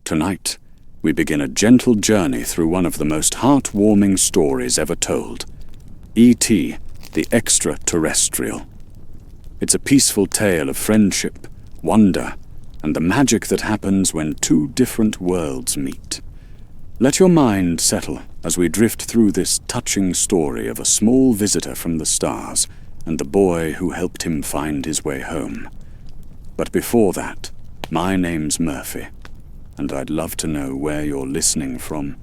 Tonight, we begin a gentle journey through one of the most heartwarming stories ever told, E.T., the Extra-Terrestrial. It's a peaceful tale of friendship, wonder, and the magic that happens when two different worlds meet. Let your mind settle as we drift through this touching story of a small visitor from the stars and the boy who helped him find his way home. But before that, my name's Murphy, and I'd love to know where you're listening from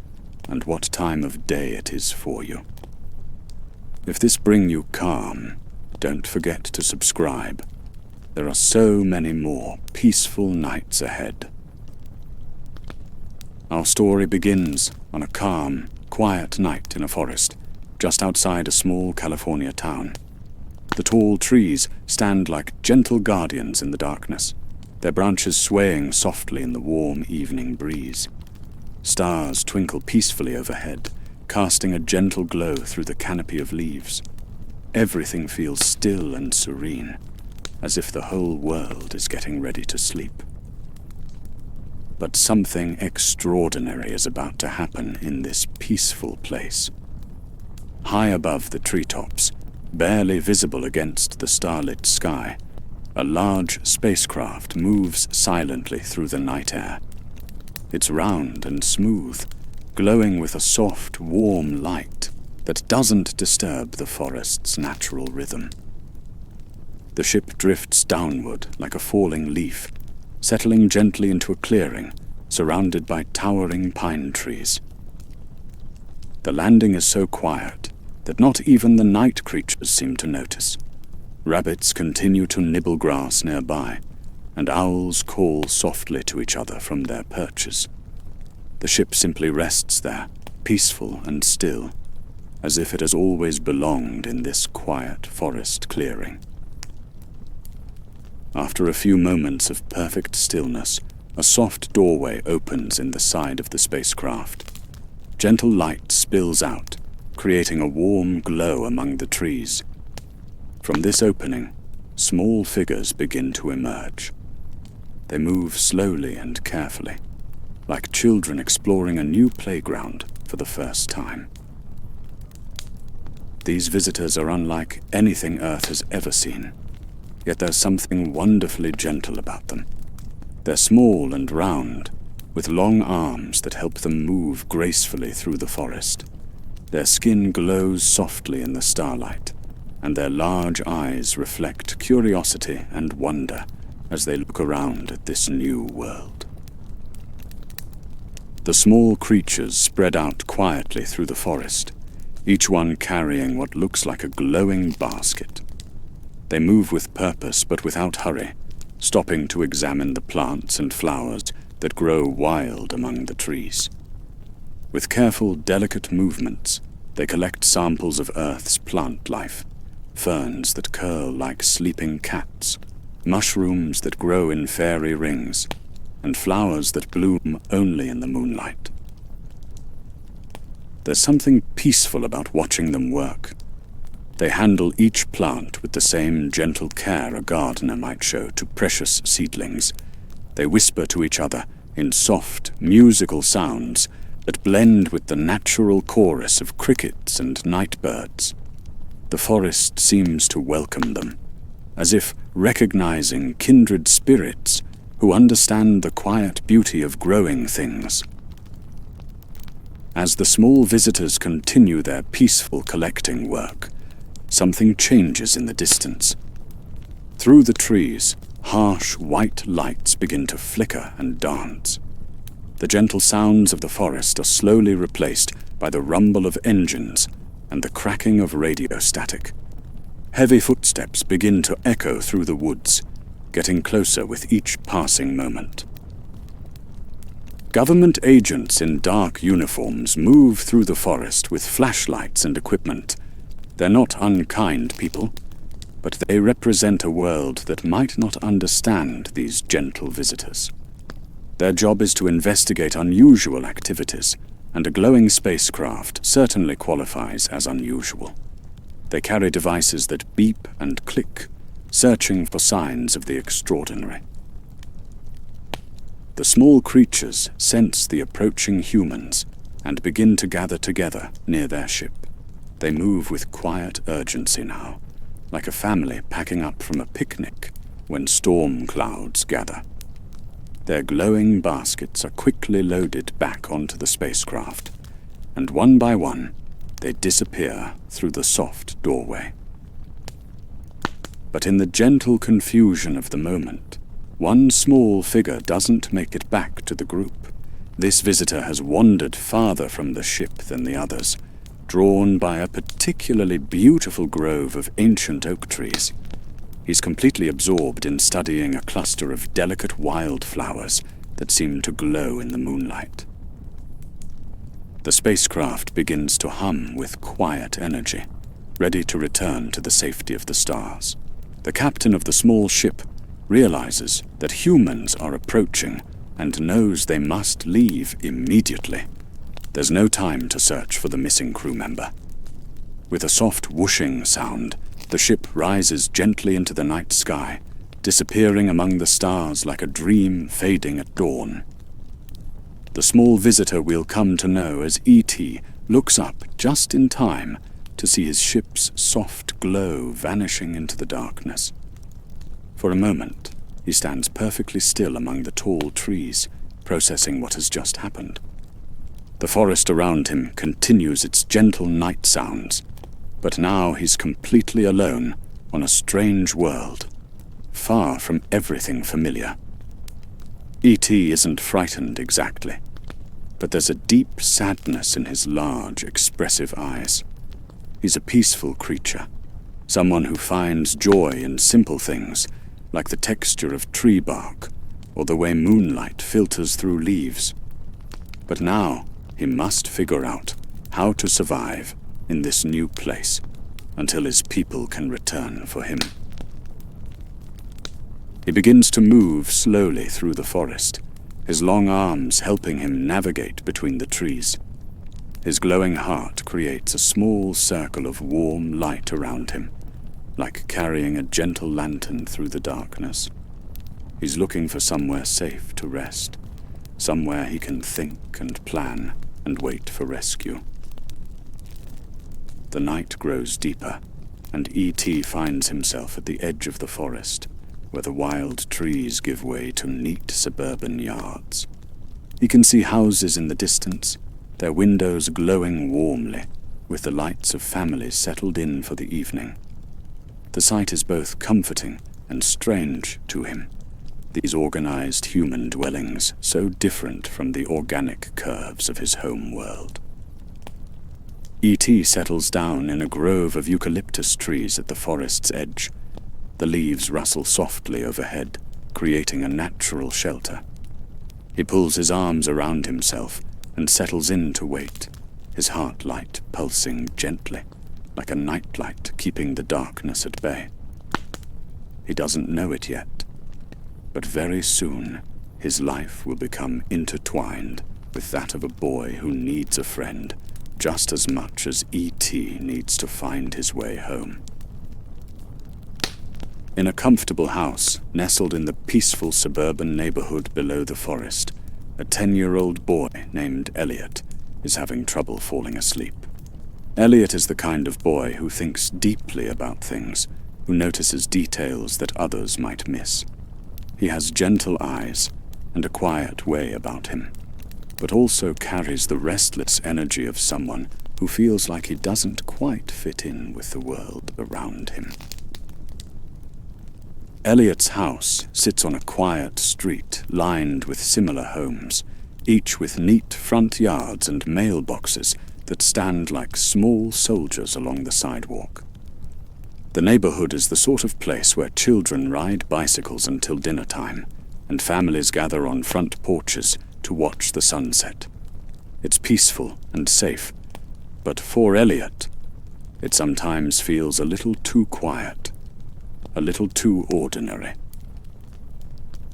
and what time of day it is for you. If this brings you calm, don't forget to subscribe. There are so many more peaceful nights ahead. Our story begins on a calm, quiet night in a forest, just outside a small California town. The tall trees stand like gentle guardians in the darkness, their branches swaying softly in the warm evening breeze. Stars twinkle peacefully overhead, casting a gentle glow through the canopy of leaves. Everything feels still and serene, as if the whole world is getting ready to sleep. But something extraordinary is about to happen in this peaceful place. High above the treetops, barely visible against the starlit sky, a large spacecraft moves silently through the night air. It's round and smooth, glowing with a soft, warm light that doesn't disturb the forest's natural rhythm. The ship drifts downward like a falling leaf, settling gently into a clearing surrounded by towering pine trees. The landing is so quiet that not even the night creatures seem to notice. Rabbits continue to nibble grass nearby, and owls call softly to each other from their perches. The ship simply rests there, peaceful and still, as if it has always belonged in this quiet forest clearing. After a few moments of perfect stillness, a soft doorway opens in the side of the spacecraft. Gentle light spills out, creating a warm glow among the trees. From this opening, small figures begin to emerge. They move slowly and carefully, like children exploring a new playground for the first time. These visitors are unlike anything Earth has ever seen, yet there's something wonderfully gentle about them. They're small and round, with long arms that help them move gracefully through the forest. Their skin glows softly in the starlight, and their large eyes reflect curiosity and wonder as they look around at this new world. The small creatures spread out quietly through the forest, each one carrying what looks like a glowing basket. They move with purpose but without hurry, stopping to examine the plants and flowers that grow wild among the trees. With careful, delicate movements, they collect samples of Earth's plant life, ferns that curl like sleeping cats, mushrooms that grow in fairy rings, and flowers that bloom only in the moonlight. There's something peaceful about watching them work. They handle each plant with the same gentle care a gardener might show to precious seedlings. They whisper to each other in soft, musical sounds that blend with the natural chorus of crickets and night birds. The forest seems to welcome them, as if recognizing kindred spirits who understand the quiet beauty of growing things. As the small visitors continue their peaceful collecting work, something changes in the distance. Through the trees, harsh white lights begin to flicker and dance. The gentle sounds of the forest are slowly replaced by the rumble of engines and the cracking of radio static. Heavy footsteps begin to echo through the woods, getting closer with each passing moment. Government agents in dark uniforms move through the forest with flashlights and equipment. They're not unkind people, but they represent a world that might not understand these gentle visitors. Their job is to investigate unusual activities, and a glowing spacecraft certainly qualifies as unusual. They carry devices that beep and click, searching for signs of the extraordinary. The small creatures sense the approaching humans and begin to gather together near their ship. They move with quiet urgency now, like a family packing up from a picnic when storm clouds gather. Their glowing baskets are quickly loaded back onto the spacecraft, and one by one, they disappear through the soft doorway. But in the gentle confusion of the moment, one small figure doesn't make it back to the group. This visitor has wandered farther from the ship than the others, drawn by a particularly beautiful grove of ancient oak trees. He's completely absorbed in studying a cluster of delicate wildflowers that seem to glow in the moonlight. The spacecraft begins to hum with quiet energy, ready to return to the safety of the stars. The captain of the small ship realizes that humans are approaching and knows they must leave immediately. There's no time to search for the missing crew member. With a soft whooshing sound, the ship rises gently into the night sky, disappearing among the stars like a dream fading at dawn. The small visitor we'll come to know as E.T. looks up just in time to see his ship's soft glow vanishing into the darkness. For a moment, he stands perfectly still among the tall trees, processing what has just happened. The forest around him continues its gentle night sounds, but now he's completely alone on a strange world, far from everything familiar. E.T. isn't frightened exactly, but there's a deep sadness in his large, expressive eyes. He's a peaceful creature, someone who finds joy in simple things, like the texture of tree bark or the way moonlight filters through leaves. But now he must figure out how to survive in this new place until his people can return for him. He begins to move slowly through the forest, his long arms helping him navigate between the trees. His glowing heart creates a small circle of warm light around him, like carrying a gentle lantern through the darkness. He's looking for somewhere safe to rest, somewhere he can think and plan and wait for rescue. The night grows deeper, and E.T. finds himself at the edge of the forest, where the wild trees give way to neat suburban yards. He can see houses in the distance, their windows glowing warmly, with the lights of families settled in for the evening. The sight is both comforting and strange to him, these organized human dwellings so different from the organic curves of his home world. E.T. settles down in a grove of eucalyptus trees at the forest's edge. The leaves rustle softly overhead, creating a natural shelter. He pulls his arms around himself and settles in to wait, his heart light pulsing gently, like a nightlight keeping the darkness at bay. He doesn't know it yet, but very soon his life will become intertwined with that of a boy who needs a friend just as much as E.T. needs to find his way home. In a comfortable house nestled in the peaceful suburban neighborhood below the forest, a 10-year-old boy named Elliott is having trouble falling asleep. Elliott is the kind of boy who thinks deeply about things, who notices details that others might miss. He has gentle eyes and a quiet way about him, but also carries the restless energy of someone who feels like he doesn't quite fit in with the world around him. Elliott's house sits on a quiet street lined with similar homes, each with neat front yards and mailboxes that stand like small soldiers along the sidewalk. The neighborhood is the sort of place where children ride bicycles until dinner time, and families gather on front porches to watch the sunset. It's peaceful and safe, but for Elliott, it sometimes feels a little too quiet, a little too ordinary.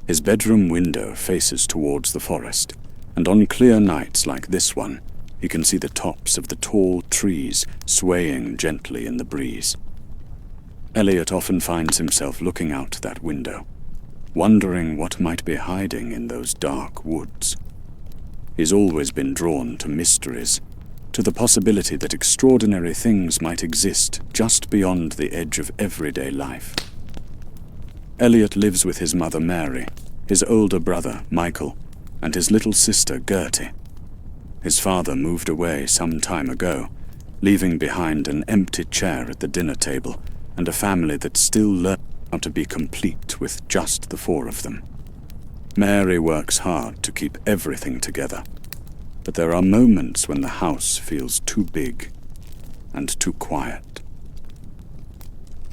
His bedroom window faces towards the forest, and on clear nights like this one, he can see the tops of the tall trees swaying gently in the breeze. Elliott often finds himself looking out that window, wondering what might be hiding in those dark woods. He's always been drawn to mysteries, to the possibility that extraordinary things might exist just beyond the edge of everyday life. Elliott lives with his mother Mary, his older brother Michael, and his little sister Gertie. His father moved away some time ago, leaving behind an empty chair at the dinner table and a family that still learned how to be complete with just the four of them. Mary works hard to keep everything together, but there are moments when the house feels too big and too quiet.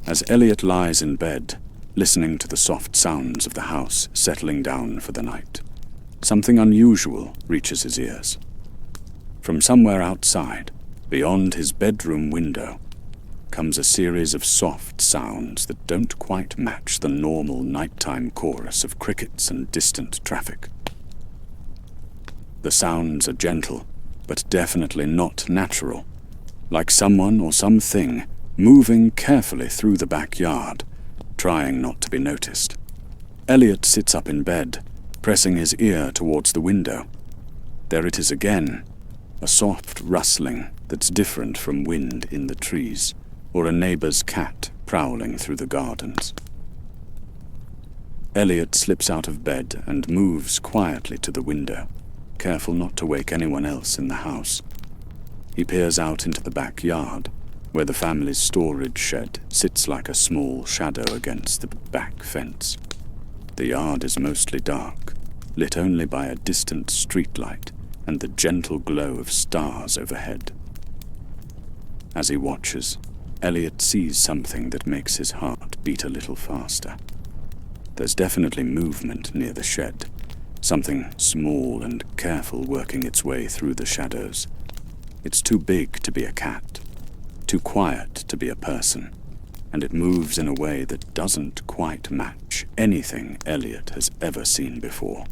As Elliott lies in bed, listening to the soft sounds of the house settling down for the night, something unusual reaches his ears. From somewhere outside, beyond his bedroom window, comes a series of soft sounds that don't quite match the normal nighttime chorus of crickets and distant traffic. The sounds are gentle, but definitely not natural, like someone or something moving carefully through the backyard, trying not to be noticed. Elliott sits up in bed, pressing his ear towards the window. There it is again, a soft rustling that's different from wind in the trees, or a neighbor's cat prowling through the gardens. Elliott slips out of bed and moves quietly to the window, careful not to wake anyone else in the house. He peers out into the backyard, where the family's storage shed sits like a small shadow against the back fence. The yard is mostly dark, lit only by a distant streetlight and the gentle glow of stars overhead. As he watches, Elliott sees something that makes his heart beat a little faster. There's definitely movement near the shed, something small and careful working its way through the shadows. It's too big to be a cat, too quiet to be a person, and it moves in a way that doesn't quite match anything Elliott has ever seen before.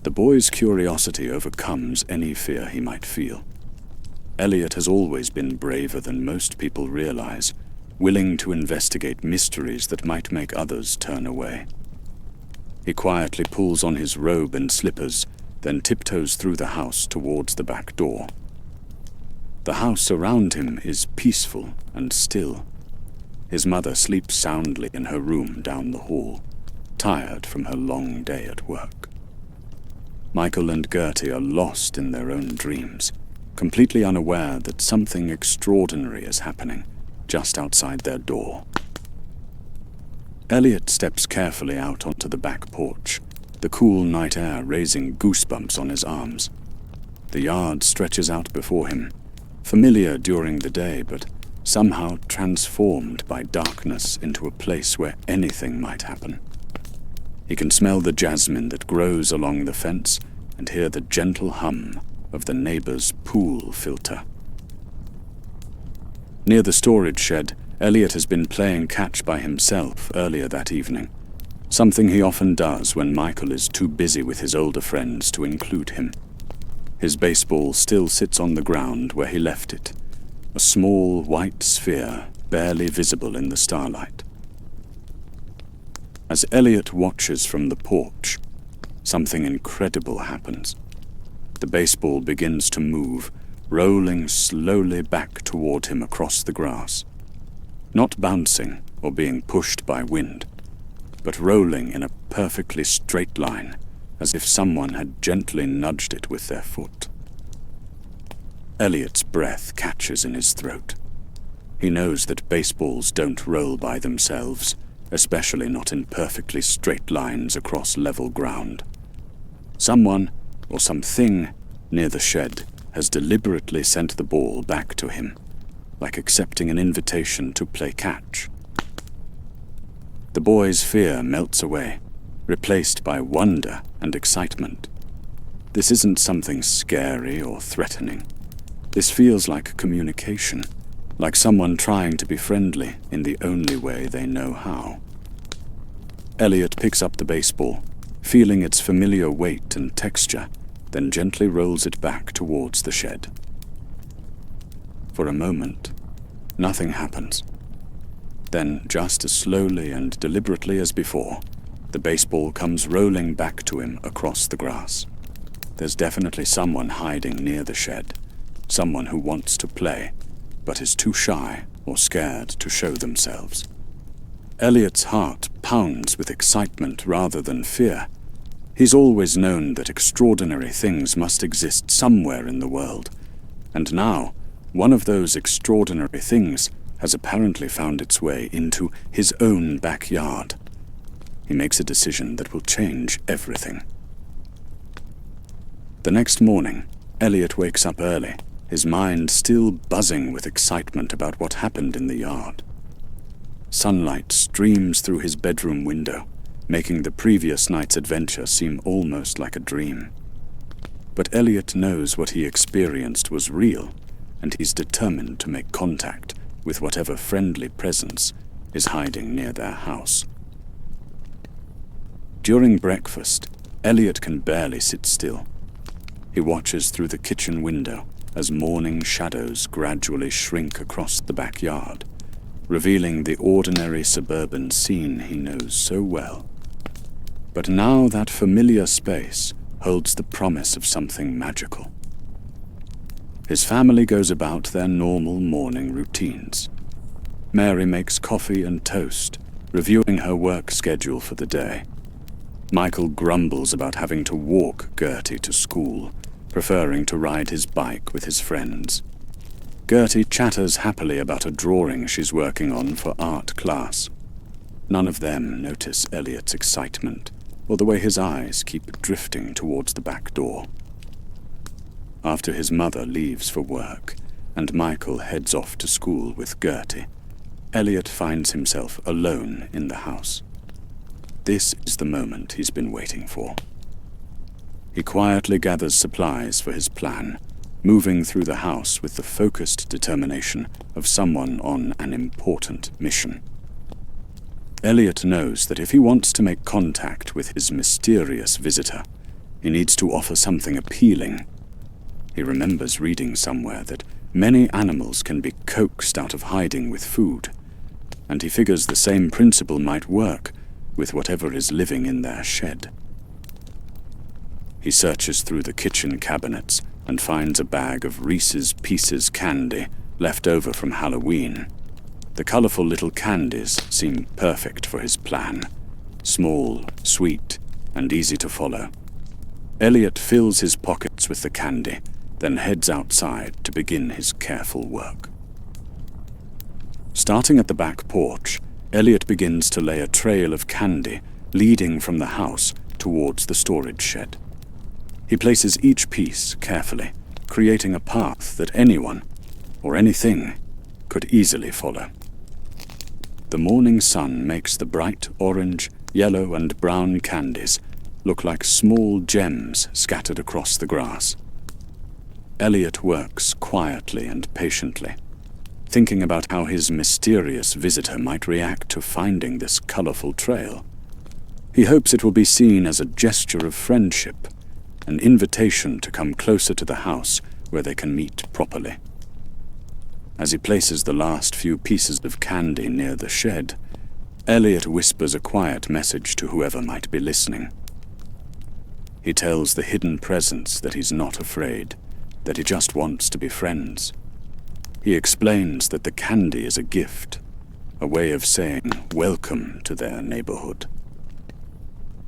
The boy's curiosity overcomes any fear he might feel. Elliott has always been braver than most people realize, willing to investigate mysteries that might make others turn away. He quietly pulls on his robe and slippers, then tiptoes through the house towards the back door. The house around him is peaceful and still. His mother sleeps soundly in her room down the hall, tired from her long day at work. Michael and Gertie are lost in their own dreams, completely unaware that something extraordinary is happening just outside their door. Elliott steps carefully out onto the back porch, the cool night air raising goosebumps on his arms. The yard stretches out before him, familiar during the day, but somehow transformed by darkness into a place where anything might happen. He can smell the jasmine that grows along the fence and hear the gentle hum of the neighbor's pool filter. Near the storage shed, Elliott has been playing catch by himself earlier that evening, something he often does when Michael is too busy with his older friends to include him. His baseball still sits on the ground where he left it, a small white sphere barely visible in the starlight. As Elliott watches from the porch, something incredible happens. The baseball begins to move, rolling slowly back toward him across the grass. Not bouncing or being pushed by wind, but rolling in a perfectly straight line, as if someone had gently nudged it with their foot. Elliott's breath catches in his throat. He knows that baseballs don't roll by themselves, especially not in perfectly straight lines across level ground. Someone, or something, near the shed has deliberately sent the ball back to him, like accepting an invitation to play catch. The boy's fear melts away, replaced by wonder and excitement. This isn't something scary or threatening. This feels like communication, like someone trying to be friendly in the only way they know how. Elliott picks up the baseball, feeling its familiar weight and texture, then gently rolls it back towards the shed. For a moment, nothing happens. Then, just as slowly and deliberately as before, the baseball comes rolling back to him across the grass. There's definitely someone hiding near the shed, someone who wants to play, but is too shy or scared to show themselves. Elliott's heart pounds with excitement rather than fear. He's always known that extraordinary things must exist somewhere in the world, and now one of those extraordinary things has apparently found its way into his own backyard. He makes a decision that will change everything. The next morning, Elliott wakes up early, his mind still buzzing with excitement about what happened in the yard. Sunlight streams through his bedroom window, making the previous night's adventure seem almost like a dream. But Elliott knows what he experienced was real, and he's determined to make contact with whatever friendly presence is hiding near their house. During breakfast, Elliott can barely sit still. He watches through the kitchen window as morning shadows gradually shrink across the backyard, revealing the ordinary suburban scene he knows so well. But now that familiar space holds the promise of something magical. His family goes about their normal morning routines. Mary makes coffee and toast, reviewing her work schedule for the day. Michael grumbles about having to walk Gertie to school, preferring to ride his bike with his friends. Gertie chatters happily about a drawing she's working on for art class. None of them notice Elliott's excitement, or the way his eyes keep drifting towards the back door. After his mother leaves for work, and Michael heads off to school with Gertie, Elliott finds himself alone in the house. This is the moment he's been waiting for. He quietly gathers supplies for his plan, moving through the house with the focused determination of someone on an important mission. Elliott knows that if he wants to make contact with his mysterious visitor, he needs to offer something appealing. He remembers reading somewhere that many animals can be coaxed out of hiding with food, and he figures the same principle might work with whatever is living in their shed. He searches through the kitchen cabinets and finds a bag of Reese's Pieces candy left over from Halloween. The colorful little candies seem perfect for his plan. Small, sweet, and easy to follow. Elliott fills his pockets with the candy, then heads outside to begin his careful work. Starting at the back porch, Elliott begins to lay a trail of candy leading from the house towards the storage shed. He places each piece carefully, creating a path that anyone, or anything, could easily follow. The morning sun makes the bright orange, yellow, and brown candies look like small gems scattered across the grass. Elliott works quietly and patiently, thinking about how his mysterious visitor might react to finding this colorful trail. He hopes it will be seen as a gesture of friendship, an invitation to come closer to the house where they can meet properly. As he places the last few pieces of candy near the shed, Elliott whispers a quiet message to whoever might be listening. He tells the hidden presence that he's not afraid, that he just wants to be friends. He explains that the candy is a gift, a way of saying welcome to their neighborhood.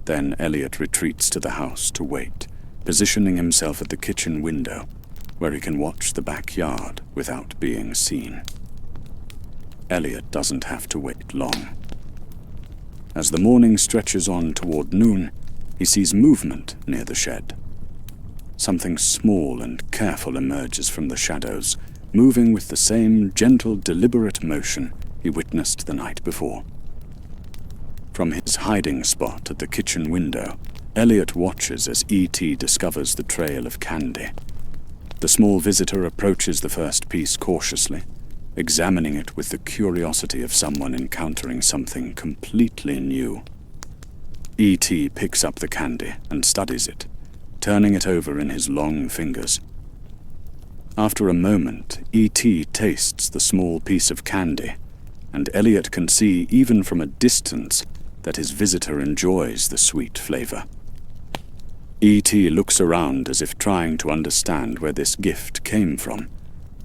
Then Elliott retreats to the house to wait, positioning himself at the kitchen window, where he can watch the backyard without being seen. Elliott doesn't have to wait long. As the morning stretches on toward noon, he sees movement near the shed. Something small and careful emerges from the shadows, moving with the same gentle, deliberate motion he witnessed the night before. From his hiding spot at the kitchen window, Elliott watches as E.T. discovers the trail of candy. The small visitor approaches the first piece cautiously, examining it with the curiosity of someone encountering something completely new. E.T. picks up the candy and studies it, turning it over in his long fingers. After a moment, E.T. tastes the small piece of candy and Elliott can see even from a distance that his visitor enjoys the sweet flavor. E.T. looks around as if trying to understand where this gift came from,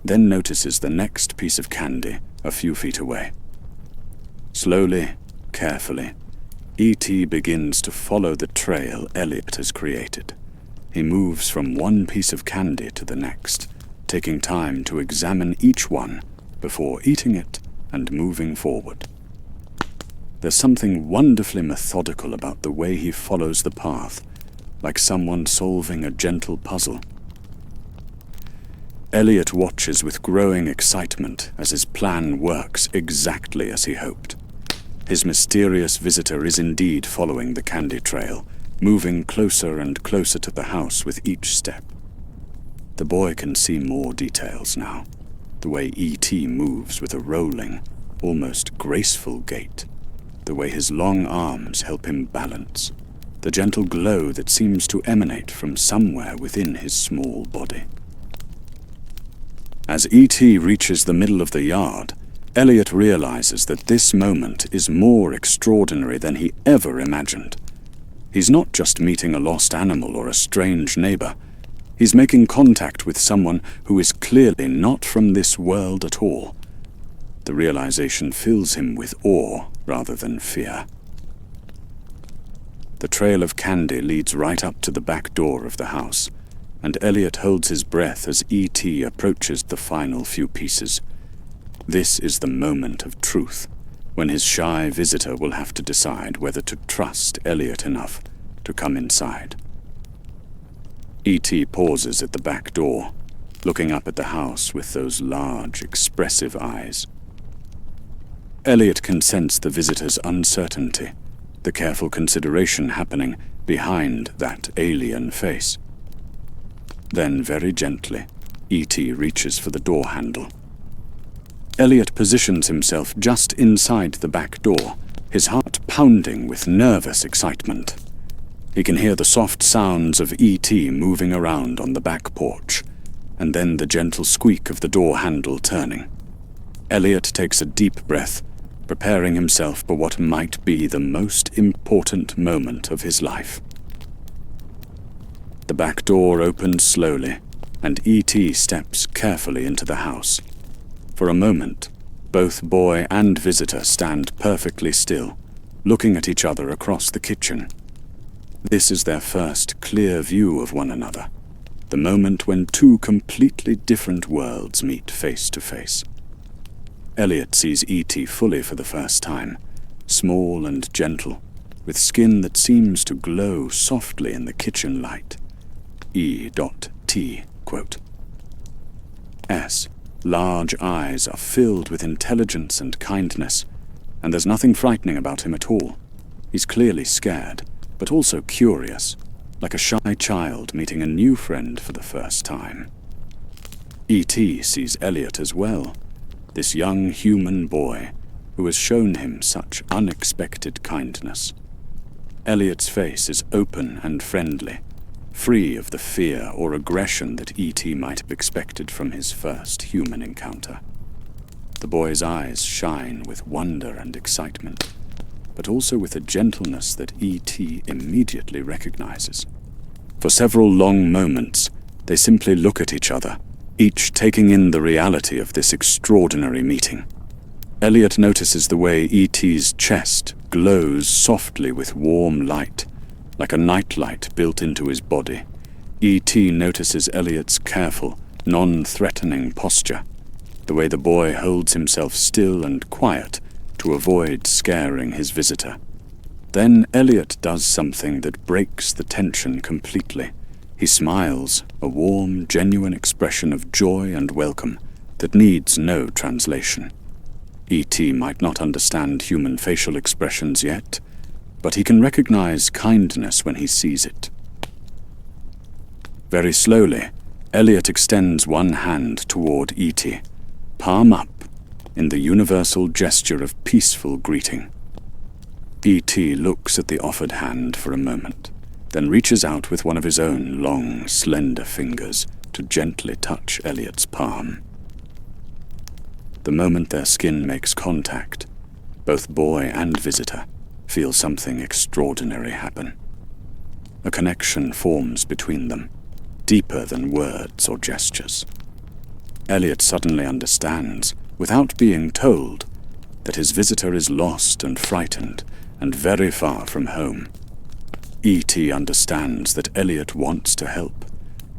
then notices the next piece of candy a few feet away. Slowly, carefully, E.T. begins to follow the trail Elliott has created. He moves from one piece of candy to the next, taking time to examine each one before eating it and moving forward. There's something wonderfully methodical about the way he follows the path, like someone solving a gentle puzzle. Elliott watches with growing excitement as his plan works exactly as he hoped. His mysterious visitor is indeed following the candy trail, moving closer and closer to the house with each step. The boy can see more details now, the way E.T. moves with a rolling, almost graceful gait, the way his long arms help him balance, the gentle glow that seems to emanate from somewhere within his small body. As E.T. reaches the middle of the yard, Elliott realizes that this moment is more extraordinary than he ever imagined. He's not just meeting a lost animal or a strange neighbor. He's making contact with someone who is clearly not from this world at all. The realization fills him with awe rather than fear. The trail of candy leads right up to the back door of the house, and Elliott holds his breath as E.T. approaches the final few pieces. This is the moment of truth, when his shy visitor will have to decide whether to trust Elliott enough to come inside. E.T. pauses at the back door, looking up at the house with those large, expressive eyes. Elliott can sense the visitor's uncertainty, the careful consideration happening behind that alien face. Then, very gently, E.T. reaches for the door handle. Elliott positions himself just inside the back door, his heart pounding with nervous excitement. He can hear the soft sounds of E.T. moving around on the back porch, and then the gentle squeak of the door handle turning. Elliott takes a deep breath, preparing himself for what might be the most important moment of his life. The back door opens slowly, and E.T. steps carefully into the house. For a moment, both boy and visitor stand perfectly still, looking at each other across the kitchen. This is their first clear view of one another, the moment when two completely different worlds meet face to face. Elliott sees E.T. fully for the first time, small and gentle, with skin that seems to glow softly in the kitchen light. E.T. quote. S. Large eyes are filled with intelligence and kindness, and there's nothing frightening about him at all. He's clearly scared, but also curious, like a shy child meeting a new friend for the first time. E.T. sees Elliott as well, this young human boy who has shown him such unexpected kindness. Elliott's face is open and friendly, free of the fear or aggression that E.T. might have expected from his first human encounter. The boy's eyes shine with wonder and excitement, but also with a gentleness that E.T. immediately recognizes. For several long moments, they simply look at each other, each taking in the reality of this extraordinary meeting. Elliott notices the way E.T.'s chest glows softly with warm light, like a nightlight built into his body. E.T. notices Elliott's careful, non-threatening posture, the way the boy holds himself still and quiet to avoid scaring his visitor. Then Elliott does something that breaks the tension completely. He smiles, a warm, genuine expression of joy and welcome that needs no translation. E.T. might not understand human facial expressions yet, but he can recognize kindness when he sees it. Very slowly, Elliott extends one hand toward E.T., palm up, in the universal gesture of peaceful greeting. E.T. looks at the offered hand for a moment, then reaches out with one of his own long, slender fingers to gently touch Elliott's palm. The moment their skin makes contact, both boy and visitor feel something extraordinary happen. A connection forms between them, deeper than words or gestures. Elliott suddenly understands, without being told, that his visitor is lost and frightened and very far from home. E.T. understands that Elliott wants to help,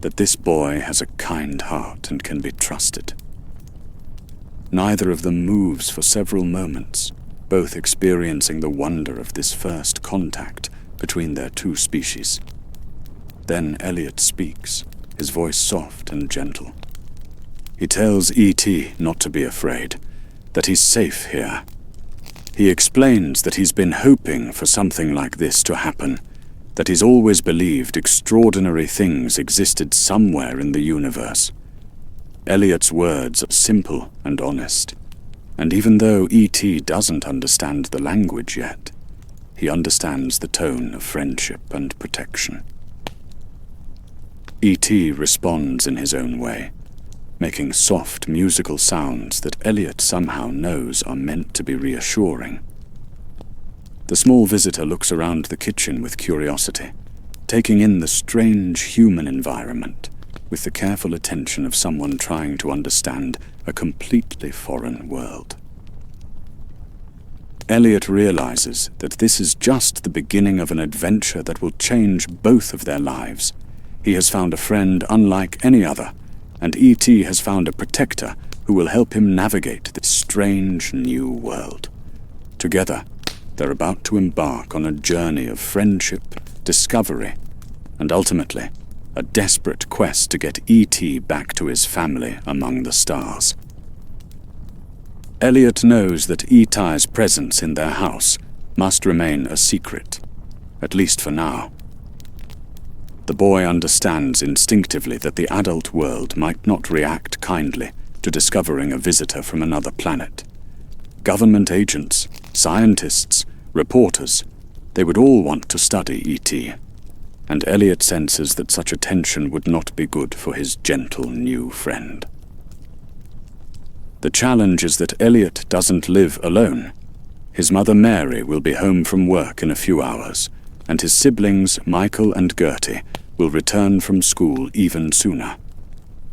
that this boy has a kind heart and can be trusted. Neither of them moves for several moments, both experiencing the wonder of this first contact between their two species. Then Elliott speaks, his voice soft and gentle. He tells E.T. not to be afraid, that he's safe here. He explains that he's been hoping for something like this to happen, that he's always believed extraordinary things existed somewhere in the universe. Elliott's words are simple and honest, and even though E.T. doesn't understand the language yet, he understands the tone of friendship and protection. E.T. responds in his own way, making soft musical sounds that Elliott somehow knows are meant to be reassuring. The small visitor looks around the kitchen with curiosity, taking in the strange human environment with the careful attention of someone trying to understand a completely foreign world. Elliott realizes that this is just the beginning of an adventure that will change both of their lives. He has found a friend unlike any other, and E.T. has found a protector who will help him navigate this strange new world. Together, they're about to embark on a journey of friendship, discovery, and ultimately, a desperate quest to get E.T. back to his family among the stars. Elliott knows that E.T.'s presence in their house must remain a secret, at least for now. The boy understands instinctively that the adult world might not react kindly to discovering a visitor from another planet. Government agents, scientists, reporters, they would all want to study E.T., and Elliott senses that such attention would not be good for his gentle new friend. The challenge is that Elliott doesn't live alone. His mother Mary will be home from work in a few hours, and his siblings Michael and Gertie will return from school even sooner.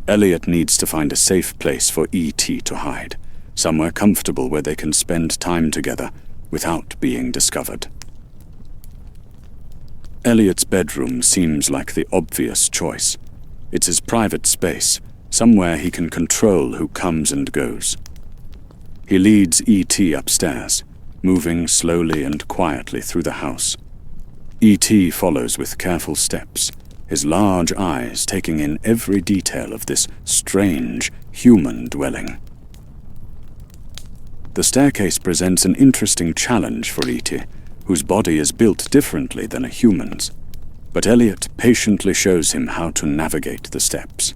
Elliott needs to find a safe place for E.T. to hide, somewhere comfortable where they can spend time together without being discovered. Elliott's bedroom seems like the obvious choice. It's his private space, somewhere he can control who comes and goes. He leads E.T. upstairs, moving slowly and quietly through the house. E.T. follows with careful steps, his large eyes taking in every detail of this strange, human dwelling. The staircase presents an interesting challenge for E.T., whose body is built differently than a human's. But Elliott patiently shows him how to navigate the steps,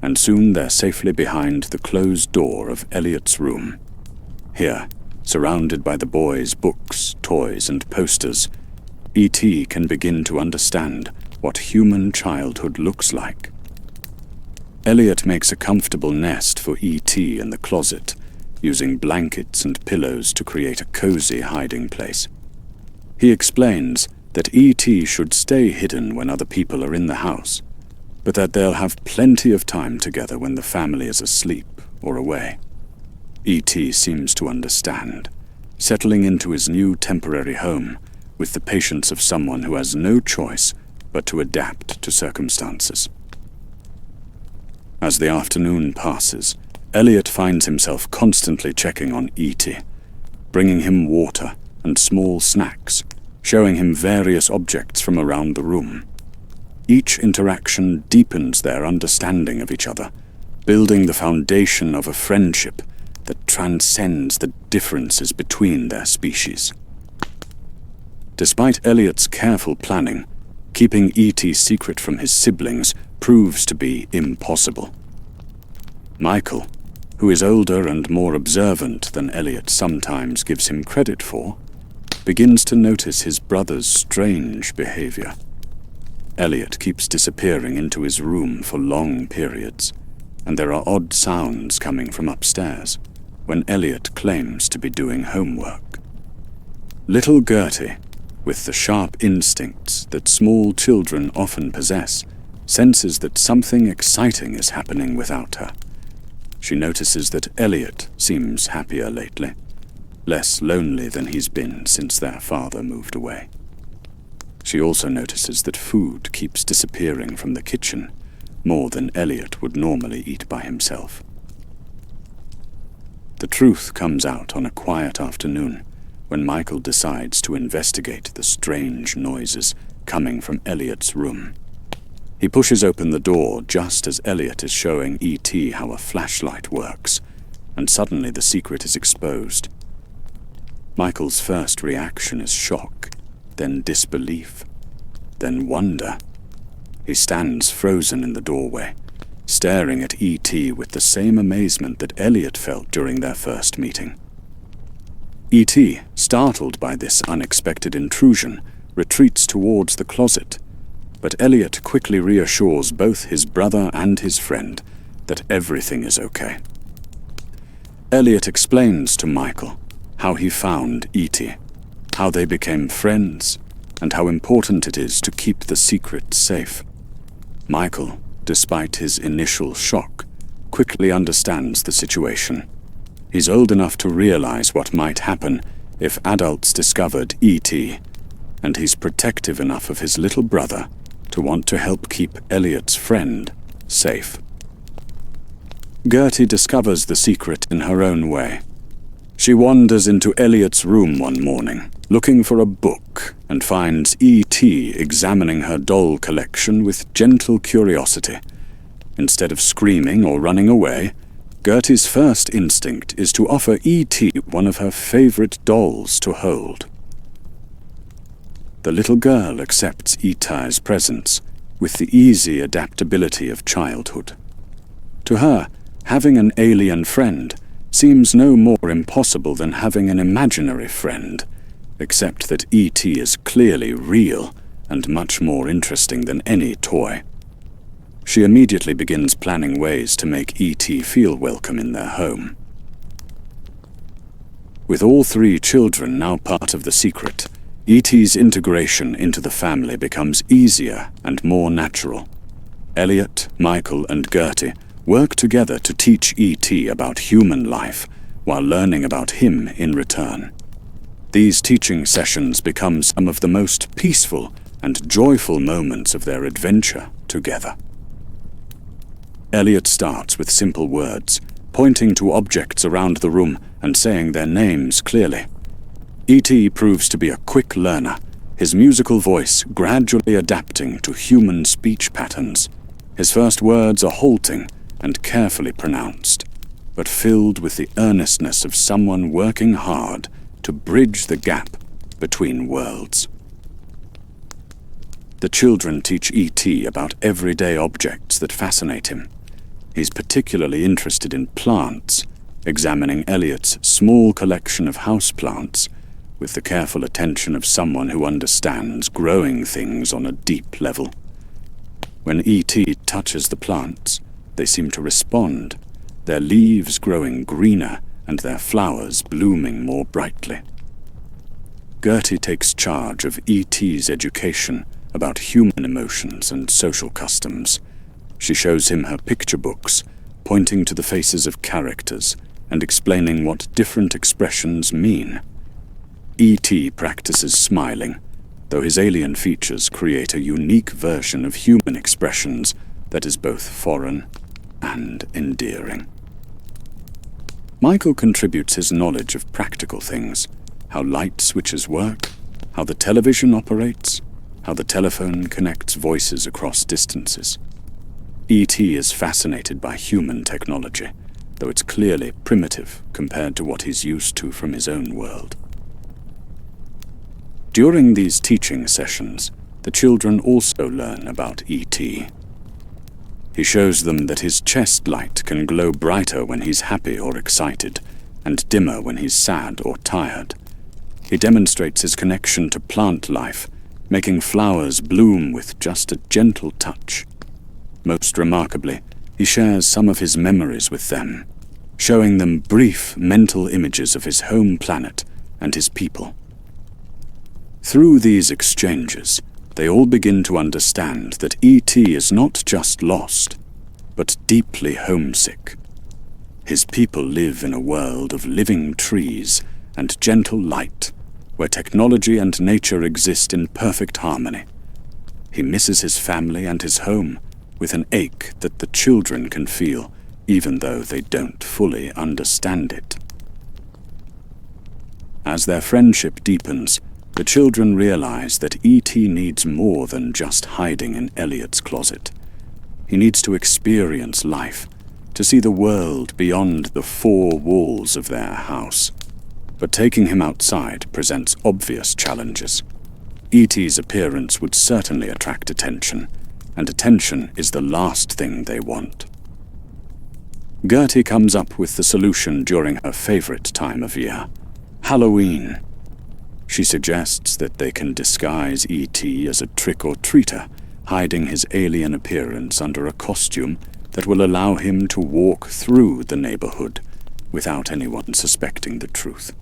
and soon they're safely behind the closed door of Elliott's room. Here, surrounded by the boy's books, toys, and posters, E.T. can begin to understand what human childhood looks like. Elliott makes a comfortable nest for E.T. in the closet, using blankets and pillows to create a cozy hiding place. He explains that E.T. should stay hidden when other people are in the house, but that they'll have plenty of time together when the family is asleep or away. E.T. seems to understand, settling into his new temporary home with the patience of someone who has no choice but to adapt to circumstances. As the afternoon passes, Elliott finds himself constantly checking on E.T., bringing him water and small snacks, showing him various objects from around the room. Each interaction deepens their understanding of each other, building the foundation of a friendship that transcends the differences between their species. Despite Elliott's careful planning, keeping E.T. secret from his siblings proves to be impossible. Michael, who is older and more observant than Elliott sometimes gives him credit for, begins to notice his brother's strange behavior. Elliott keeps disappearing into his room for long periods, and there are odd sounds coming from upstairs. when Elliott claims to be doing homework. Little Gertie, with the sharp instincts that small children often possess, senses that something exciting is happening without her. She notices that Elliott seems happier lately, less lonely than he's been since their father moved away. She also notices that food keeps disappearing from the kitchen, more than Elliott would normally eat by himself. The truth comes out on a quiet afternoon when Michael decides to investigate the strange noises coming from Elliott's room. He pushes open the door just as Elliott is showing E.T. how a flashlight works, and suddenly the secret is exposed. Michael's first reaction is shock, then disbelief, then wonder. He stands frozen in the doorway, staring at E.T. with the same amazement that Elliott felt during their first meeting. E.T., startled by this unexpected intrusion, retreats towards the closet, but Elliott quickly reassures both his brother and his friend that everything is okay. Elliott explains to Michael how he found E.T., how they became friends, and how important it is to keep the secret safe. Michael, despite his initial shock, quickly understands the situation. He's old enough to realize what might happen if adults discovered E.T., and he's protective enough of his little brother to want to help keep Elliott's friend safe. Gertie discovers the secret in her own way. She wanders into Elliott's room one morning, looking for a book, and finds E.T. examining her doll collection with gentle curiosity. Instead of screaming or running away, Gertie's first instinct is to offer E.T. one of her favorite dolls to hold. The little girl accepts E.T.'s presence with the easy adaptability of childhood. To her, having an alien friend seems no more impossible than having an imaginary friend, except that E.T. is clearly real and much more interesting than any toy. She immediately begins planning ways to make E.T. feel welcome in their home. With all three children now part of the secret, E.T.'s integration into the family becomes easier and more natural. Elliott, Michael, and Gertie work together to teach E.T. about human life while learning about him in return. These teaching sessions become some of the most peaceful and joyful moments of their adventure together. Elliott starts with simple words, pointing to objects around the room and saying their names clearly. E.T. proves to be a quick learner, his musical voice gradually adapting to human speech patterns. His first words are halting and carefully pronounced, but filled with the earnestness of someone working hard to bridge the gap between worlds. The children teach E.T. about everyday objects that fascinate him. He's particularly interested in plants, examining Elliott's small collection of houseplants with the careful attention of someone who understands growing things on a deep level. When E.T. touches the plants, they seem to respond, their leaves growing greener and their flowers blooming more brightly. Gertie takes charge of E.T.'s education about human emotions and social customs. She shows him her picture books, pointing to the faces of characters and explaining what different expressions mean. E.T. practices smiling, though his alien features create a unique version of human expressions that is both foreign and endearing. Michael contributes his knowledge of practical things, how light switches work, how the television operates, how the telephone connects voices across distances. E.T. is fascinated by human technology, though it's clearly primitive compared to what he's used to from his own world. During these teaching sessions, the children also learn about E.T. He shows them that his chest light can glow brighter when he's happy or excited, and dimmer when he's sad or tired. He demonstrates his connection to plant life, making flowers bloom with just a gentle touch. Most remarkably, he shares some of his memories with them. showing them brief mental images of his home planet and his people. Through these exchanges, they all begin to understand that E.T. is not just lost, but deeply homesick. His people live in a world of living trees and gentle light, where technology and nature exist in perfect harmony. He misses his family and his home, with an ache that the children can feel, even though they don't fully understand it. As their friendship deepens, the children realize that E.T. needs more than just hiding in Elliott's closet. He needs to experience life, to see the world beyond the four walls of their house. But taking him outside presents obvious challenges. E.T.'s appearance would certainly attract attention, and attention is the last thing they want. Gertie comes up with the solution during her favorite time of year, Halloween. She suggests that they can disguise E.T. as a trick-or-treater, hiding his alien appearance under a costume that will allow him to walk through the neighborhood without anyone suspecting the truth.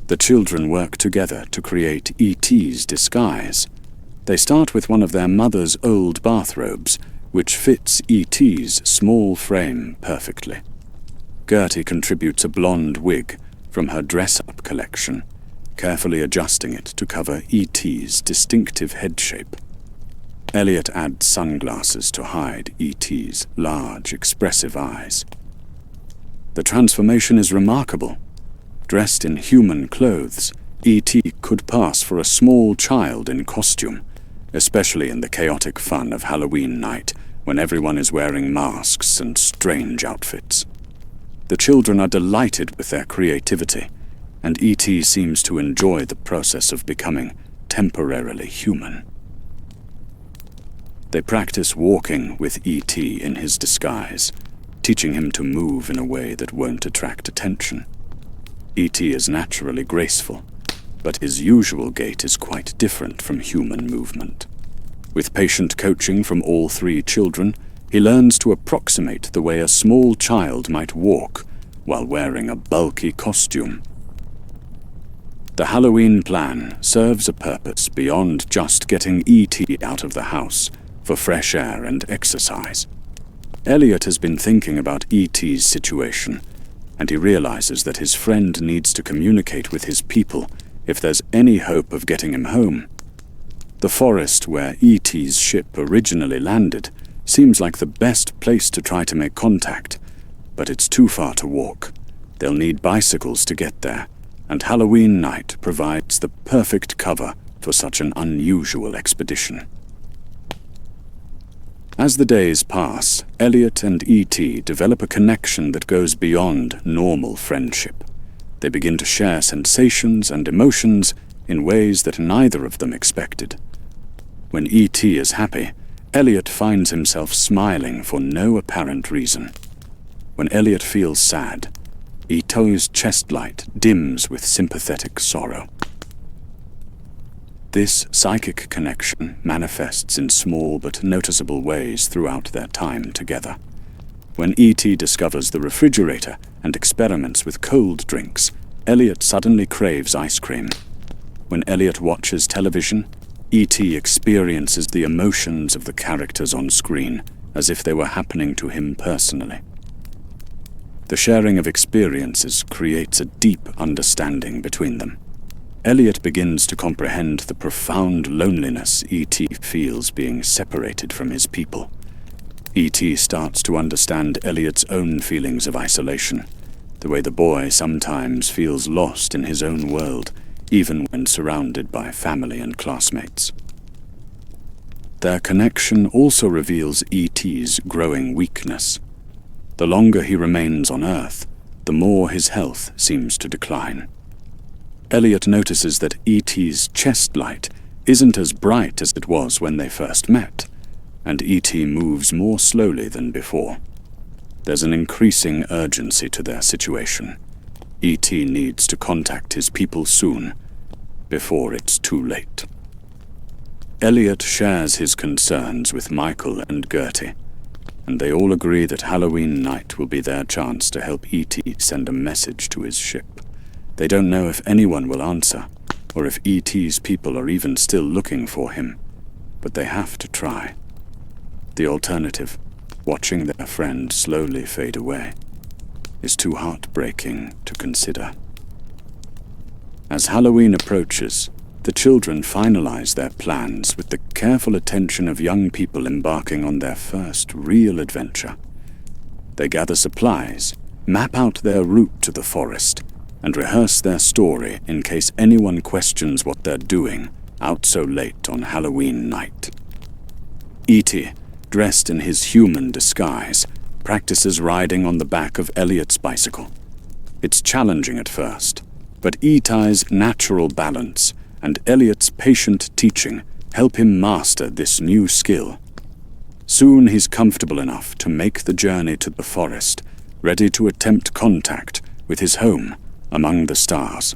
The children work together to create E.T.'s disguise. They start with one of their mother's old bathrobes, which fits E.T.'s small frame perfectly. Gertie contributes a blonde wig from her dress-up collection, carefully adjusting it to cover E.T.'s distinctive head shape. Elliott adds sunglasses to hide E.T.'s large, expressive eyes. The transformation is remarkable. Dressed in human clothes, E.T. could pass for a small child in costume, especially in the chaotic fun of Halloween night when everyone is wearing masks and strange outfits. The children are delighted with their creativity, and E.T. seems to enjoy the process of becoming temporarily human. They practice walking with E.T. in his disguise, teaching him to move in a way that won't attract attention. E.T. is naturally graceful, but his usual gait is quite different from human movement. With patient coaching from all three children, he learns to approximate the way a small child might walk while wearing a bulky costume. The Halloween plan serves a purpose beyond just getting E.T. out of the house for fresh air and exercise. Elliott has been thinking about E.T.'s situation, and he realizes that his friend needs to communicate with his people if there's any hope of getting him home. The forest where E.T.'s ship originally landed seems like the best place to try to make contact, but it's too far to walk. They'll need bicycles to get there, and Halloween night provides the perfect cover for such an unusual expedition. As the days pass, Elliott and E.T. develop a connection that goes beyond normal friendship. They begin to share sensations and emotions in ways that neither of them expected. When E.T. is happy, Elliott finds himself smiling for no apparent reason. When Elliott feels sad, E.T.'s chest light dims with sympathetic sorrow. This psychic connection manifests in small but noticeable ways throughout their time together. When E.T. discovers the refrigerator and experiments with cold drinks, Elliott suddenly craves ice cream. When Elliott watches television, E.T. experiences the emotions of the characters on screen as if they were happening to him personally. The sharing of experiences creates a deep understanding between them. Elliott begins to comprehend the profound loneliness E.T. feels being separated from his people. E.T. starts to understand Elliott's own feelings of isolation, the way the boy sometimes feels lost in his own world, even when surrounded by family and classmates. Their connection also reveals E.T.'s growing weakness. The longer he remains on Earth, the more his health seems to decline. Elliott notices that E.T.'s chest light isn't as bright as it was when they first met, and E.T. moves more slowly than before. There's an increasing urgency to their situation. E.T. needs to contact his people soon, before it's too late. Elliott shares his concerns with Michael and Gertie. and they all agree that Halloween night will be their chance to help E.T. send a message to his ship. They don't know if anyone will answer, or if E.T.'s people are even still looking for him, but they have to try. The alternative, watching their friend slowly fade away, is too heartbreaking to consider. As Halloween approaches, the children finalize their plans with the careful attention of young people embarking on their first real adventure. They gather supplies, map out their route to the forest, and rehearse their story in case anyone questions what they're doing out so late on Halloween night. E.T., dressed in his human disguise, practices riding on the back of Elliott's bicycle. It's challenging at first, but E.T.'s natural balance and Elliott's patient teaching help him master this new skill. Soon he's comfortable enough to make the journey to the forest, ready to attempt contact with his home among the stars.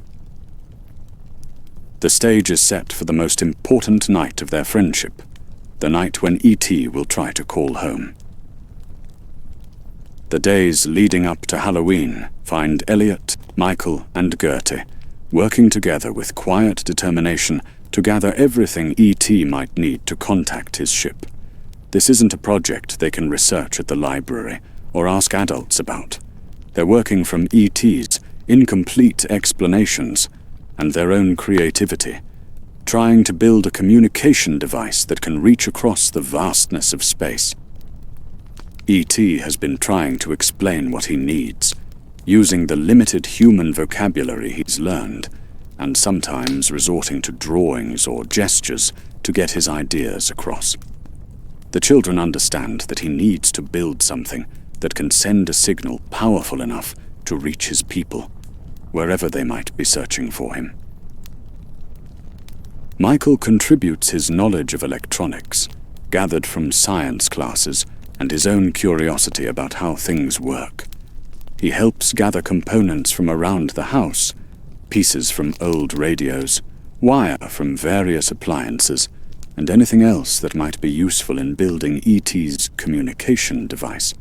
The stage is set for the most important night of their friendship, the night when E.T. will try to call home. The days leading up to Halloween find Elliott, Michael, and Gertie working together with quiet determination to gather everything E.T. might need to contact his ship. This isn't a project they can research at the library or ask adults about. They're working from E.T.'s incomplete explanations and their own creativity, trying to build a communication device that can reach across the vastness of space. E.T. has been trying to explain what he needs, using the limited human vocabulary he's learned, and sometimes resorting to drawings or gestures to get his ideas across. The children understand that he needs to build something that can send a signal powerful enough to reach his people, wherever they might be searching for him. Michael contributes his knowledge of electronics, gathered from science classes, and his own curiosity about how things work. He helps gather components from around the house, pieces from old radios, wire from various appliances, and anything else that might be useful in building E.T.'s communication device.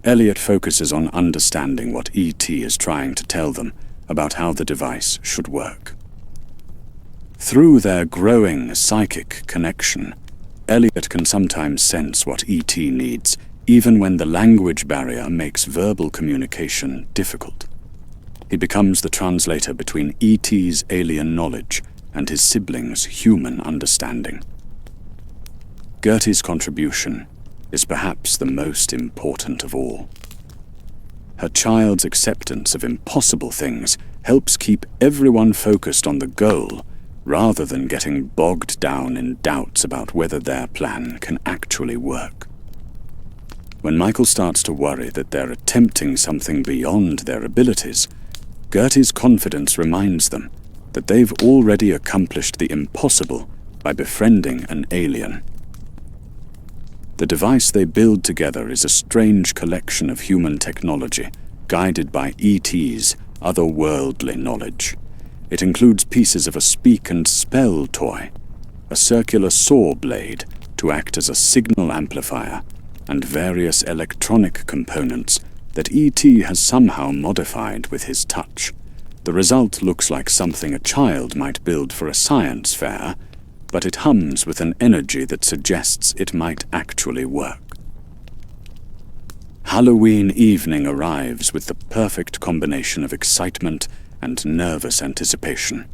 Elliott focuses on understanding what E.T. is trying to tell them about how the device should work. Through their growing psychic connection, Elliott can sometimes sense what E.T. needs, even when the language barrier makes verbal communication difficult. He becomes the translator between E.T.'s alien knowledge and his siblings' human understanding. Gertie's contribution is perhaps the most important of all. Her child's acceptance of impossible things helps keep everyone focused on the goal, rather than getting bogged down in doubts about whether their plan can actually work. When Michael starts to worry that they're attempting something beyond their abilities, Gertie's confidence reminds them that they've already accomplished the impossible by befriending an alien. The device they build together is a strange collection of human technology, guided by E.T.'s otherworldly knowledge. It includes pieces of a speak and spell toy, a circular saw blade to act as a signal amplifier, and various electronic components that E.T. has somehow modified with his touch. The result looks like something a child might build for a science fair, but it hums with an energy that suggests it might actually work. Halloween evening arrives with the perfect combination of excitement and nervous anticipation.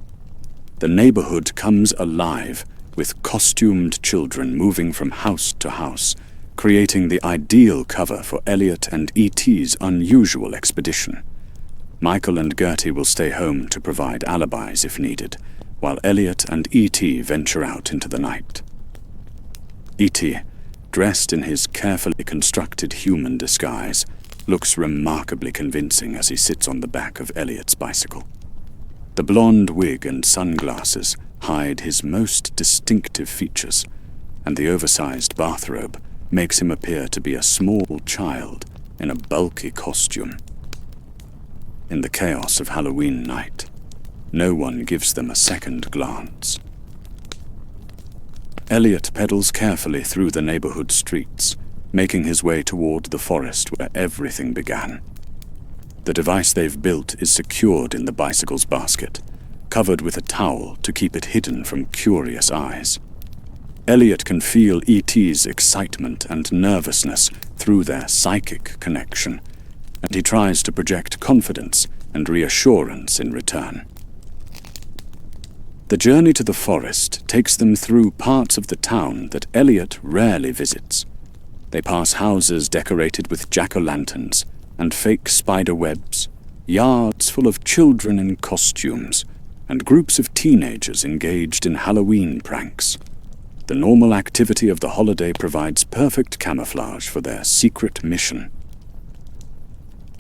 The neighborhood comes alive with costumed children moving from house to house, creating the ideal cover for Elliott and E.T.'s unusual expedition. Michael and Gertie will stay home to provide alibis if needed, while Elliott and E.T. venture out into the night. E.T., dressed in his carefully constructed human disguise, looks remarkably convincing as he sits on the back of Elliott's bicycle. The blonde wig and sunglasses hide his most distinctive features, and the oversized bathrobe makes him appear to be a small child in a bulky costume. In the chaos of Halloween night, no one gives them a second glance. Elliott pedals carefully through the neighborhood streets, making his way toward the forest where everything began. The device they've built is secured in the bicycle's basket, covered with a towel to keep it hidden from curious eyes. Elliott can feel E.T.'s excitement and nervousness through their psychic connection, and he tries to project confidence and reassurance in return. The journey to the forest takes them through parts of the town that Elliott rarely visits. They pass houses decorated with jack-o'-lanterns and fake spider webs, yards full of children in costumes, and groups of teenagers engaged in Halloween pranks. The normal activity of the holiday provides perfect camouflage for their secret mission.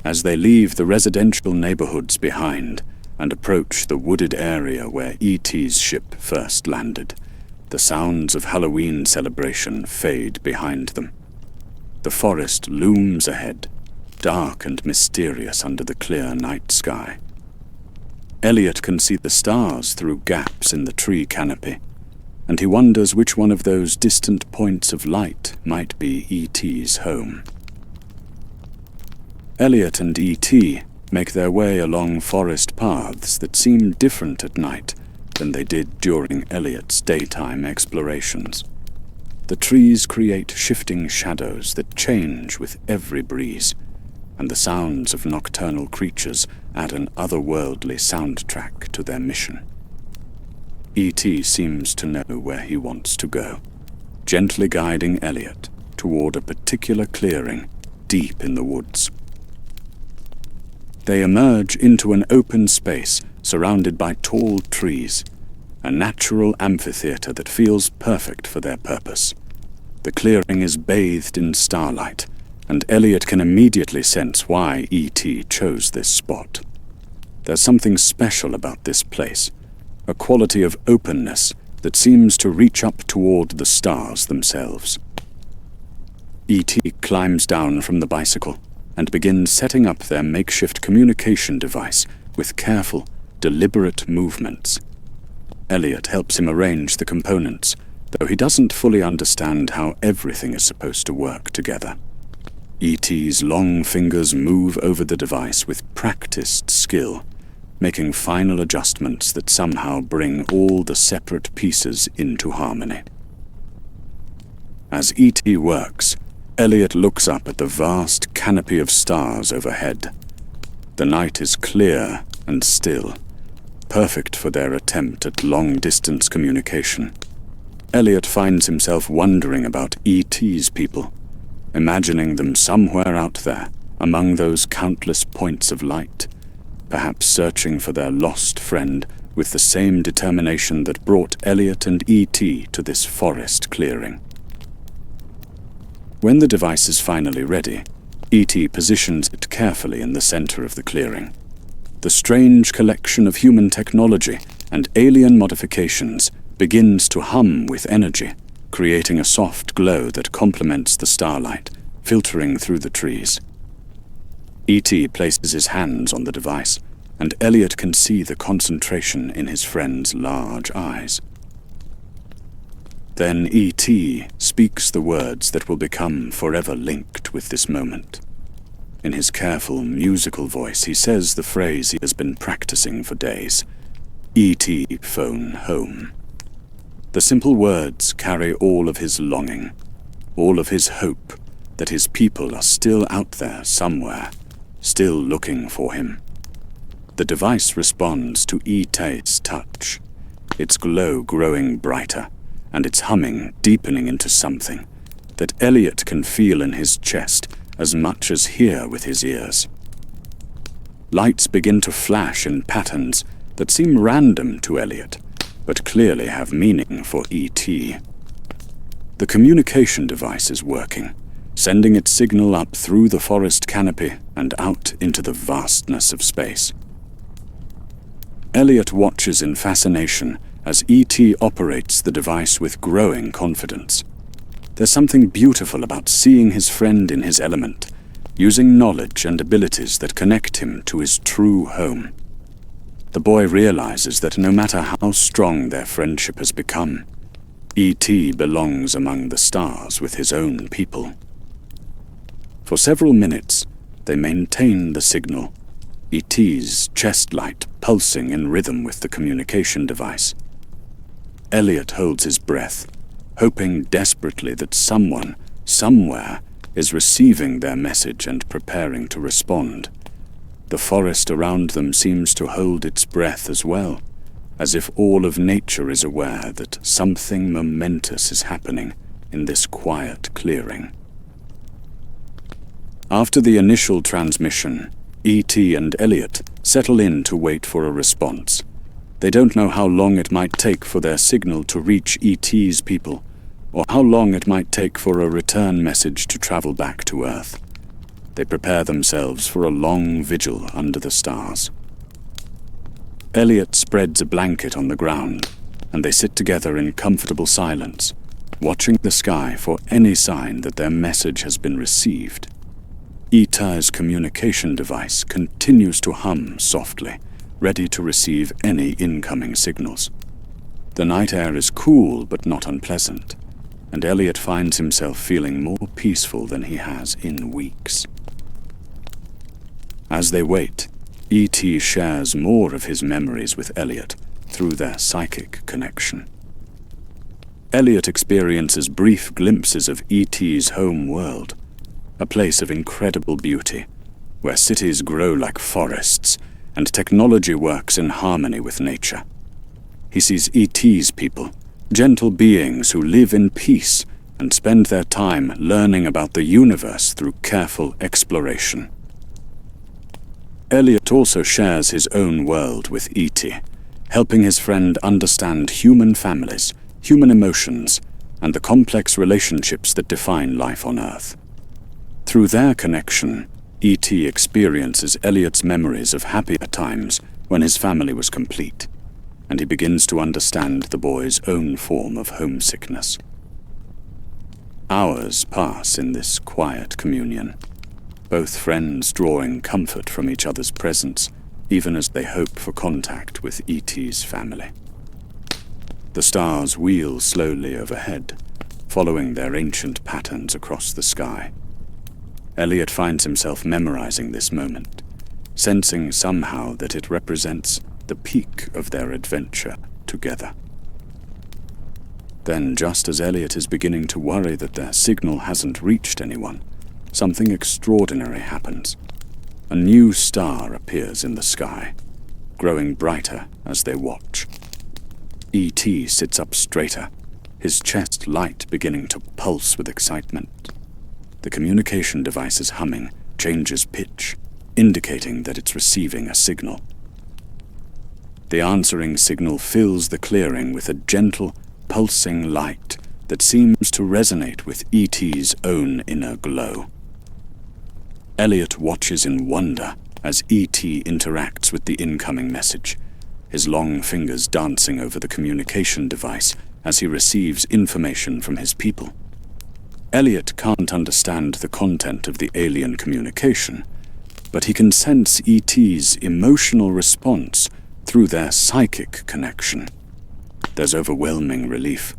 As they leave the residential neighborhoods behind and approach the wooded area where E.T.'s ship first landed, the sounds of Halloween celebration fade behind them. The forest looms ahead, dark and mysterious under the clear night sky. Elliott can see the stars through gaps in the tree canopy, and he wonders which one of those distant points of light might be E.T.'s home. Elliott and E.T. make their way along forest paths that seem different at night than they did during Elliott's daytime explorations. The trees create shifting shadows that change with every breeze, and the sounds of nocturnal creatures add an otherworldly soundtrack to their mission. E.T. seems to know where he wants to go, gently guiding Elliott toward a particular clearing deep in the woods. They emerge into an open space surrounded by tall trees, a natural amphitheater that feels perfect for their purpose. The clearing is bathed in starlight, and Elliott can immediately sense why E.T. chose this spot. There's something special about this place, a quality of openness that seems to reach up toward the stars themselves. E.T. climbs down from the bicycle and begins setting up their makeshift communication device with careful, deliberate movements. Elliott helps him arrange the components, though he doesn't fully understand how everything is supposed to work together. E.T.'s long fingers move over the device with practiced skill, making final adjustments that somehow bring all the separate pieces into harmony. As E.T. works, Elliott looks up at the vast canopy of stars overhead. The night is clear and still, perfect for their attempt at long-distance communication. Elliott finds himself wondering about E.T.'s people, imagining them somewhere out there among those countless points of light, perhaps searching for their lost friend with the same determination that brought Elliott and E.T. to this forest clearing. When the device is finally ready, E.T. positions it carefully in the center of the clearing. The strange collection of human technology and alien modifications begins to hum with energy, creating a soft glow that complements the starlight, filtering through the trees. E.T. places his hands on the device, and Elliott can see the concentration in his friend's large eyes. Then E.T. speaks the words that will become forever linked with this moment. In his careful, musical voice, he says the phrase he has been practicing for days: E.T. phone home. The simple words carry all of his longing, all of his hope that his people are still out there somewhere, still looking for him. The device responds to E.T.'s touch, its glow growing brighter, and its humming deepening into something that Elliott can feel in his chest as much as hear with his ears. Lights begin to flash in patterns that seem random to Elliott, but clearly have meaning for E.T. The communication device is working, sending its signal up through the forest canopy and out into the vastness of space. Elliott watches in fascination as E.T. operates the device with growing confidence. There's something beautiful about seeing his friend in his element, using knowledge and abilities that connect him to his true home. The boy realizes that no matter how strong their friendship has become, E.T. belongs among the stars with his own people. For several minutes, they maintain the signal, ET's chest light pulsing in rhythm with the communication device. Elliott holds his breath, hoping desperately that someone, somewhere, is receiving their message and preparing to respond. The forest around them seems to hold its breath as well, as if all of nature is aware that something momentous is happening in this quiet clearing. After the initial transmission, E.T. and Elliott settle in to wait for a response. They don't know how long it might take for their signal to reach E.T.'s people, or how long it might take for a return message to travel back to Earth. They prepare themselves for a long vigil under the stars. Elliott spreads a blanket on the ground, and they sit together in comfortable silence, watching the sky for any sign that their message has been received. ETA's communication device continues to hum softly, ready to receive any incoming signals. The night air is cool but not unpleasant, and Elliott finds himself feeling more peaceful than he has in weeks. As they wait, E.T. shares more of his memories with Elliott through their psychic connection. Elliott experiences brief glimpses of E.T.'s home world, a place of incredible beauty, where cities grow like forests and technology works in harmony with nature. He sees E.T.'s people, gentle beings who live in peace and spend their time learning about the universe through careful exploration. Elliott also shares his own world with E.T., helping his friend understand human families, human emotions, and the complex relationships that define life on Earth. Through their connection, E.T. experiences Elliott's memories of happier times when his family was complete, and he begins to understand the boy's own form of homesickness. Hours pass in this quiet communion, both friends drawing comfort from each other's presence, even as they hope for contact with E.T.'s family. The stars wheel slowly overhead, following their ancient patterns across the sky. Elliott finds himself memorizing this moment, sensing somehow that it represents the peak of their adventure together. Then, just as Elliott is beginning to worry that their signal hasn't reached anyone, something extraordinary happens. A new star appears in the sky, growing brighter as they watch. E.T. sits up straighter, his chest light beginning to pulse with excitement. The communication device is humming, changes pitch, indicating that it's receiving a signal. The answering signal fills the clearing with a gentle, pulsing light that seems to resonate with E.T.'s own inner glow. Elliott watches in wonder as E.T. interacts with the incoming message, his long fingers dancing over the communication device as he receives information from his people. Elliott can't understand the content of the alien communication, but he can sense E.T.'s emotional response through their psychic connection. There's overwhelming relief.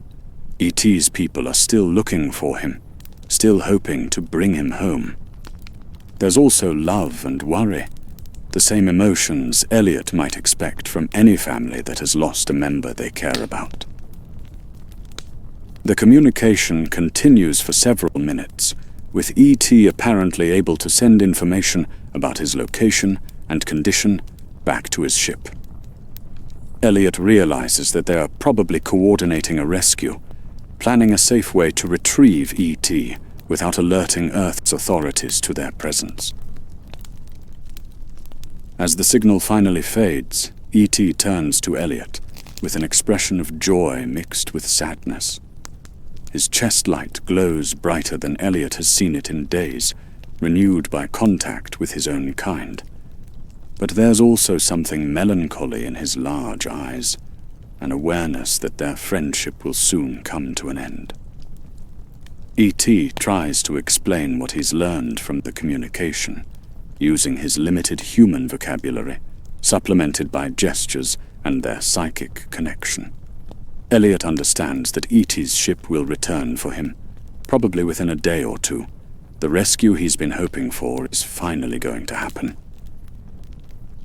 E.T.'s people are still looking for him, still hoping to bring him home. There's also love and worry, the same emotions Elliott might expect from any family that has lost a member they care about. The communication continues for several minutes, with E.T. apparently able to send information about his location and condition back to his ship. Elliott realizes that they are probably coordinating a rescue, planning a safe way to retrieve E.T. without alerting Earth's authorities to their presence. As the signal finally fades, E.T. turns to Elliott with an expression of joy mixed with sadness. His chest light glows brighter than Elliott has seen it in days, renewed by contact with his own kind. But there's also something melancholy in his large eyes, an awareness that their friendship will soon come to an end. E.T. tries to explain what he's learned from the communication, using his limited human vocabulary, supplemented by gestures and their psychic connection. Elliott understands that E.T.'s ship will return for him, probably within a day or two, The rescue he's been hoping for is finally going to happen.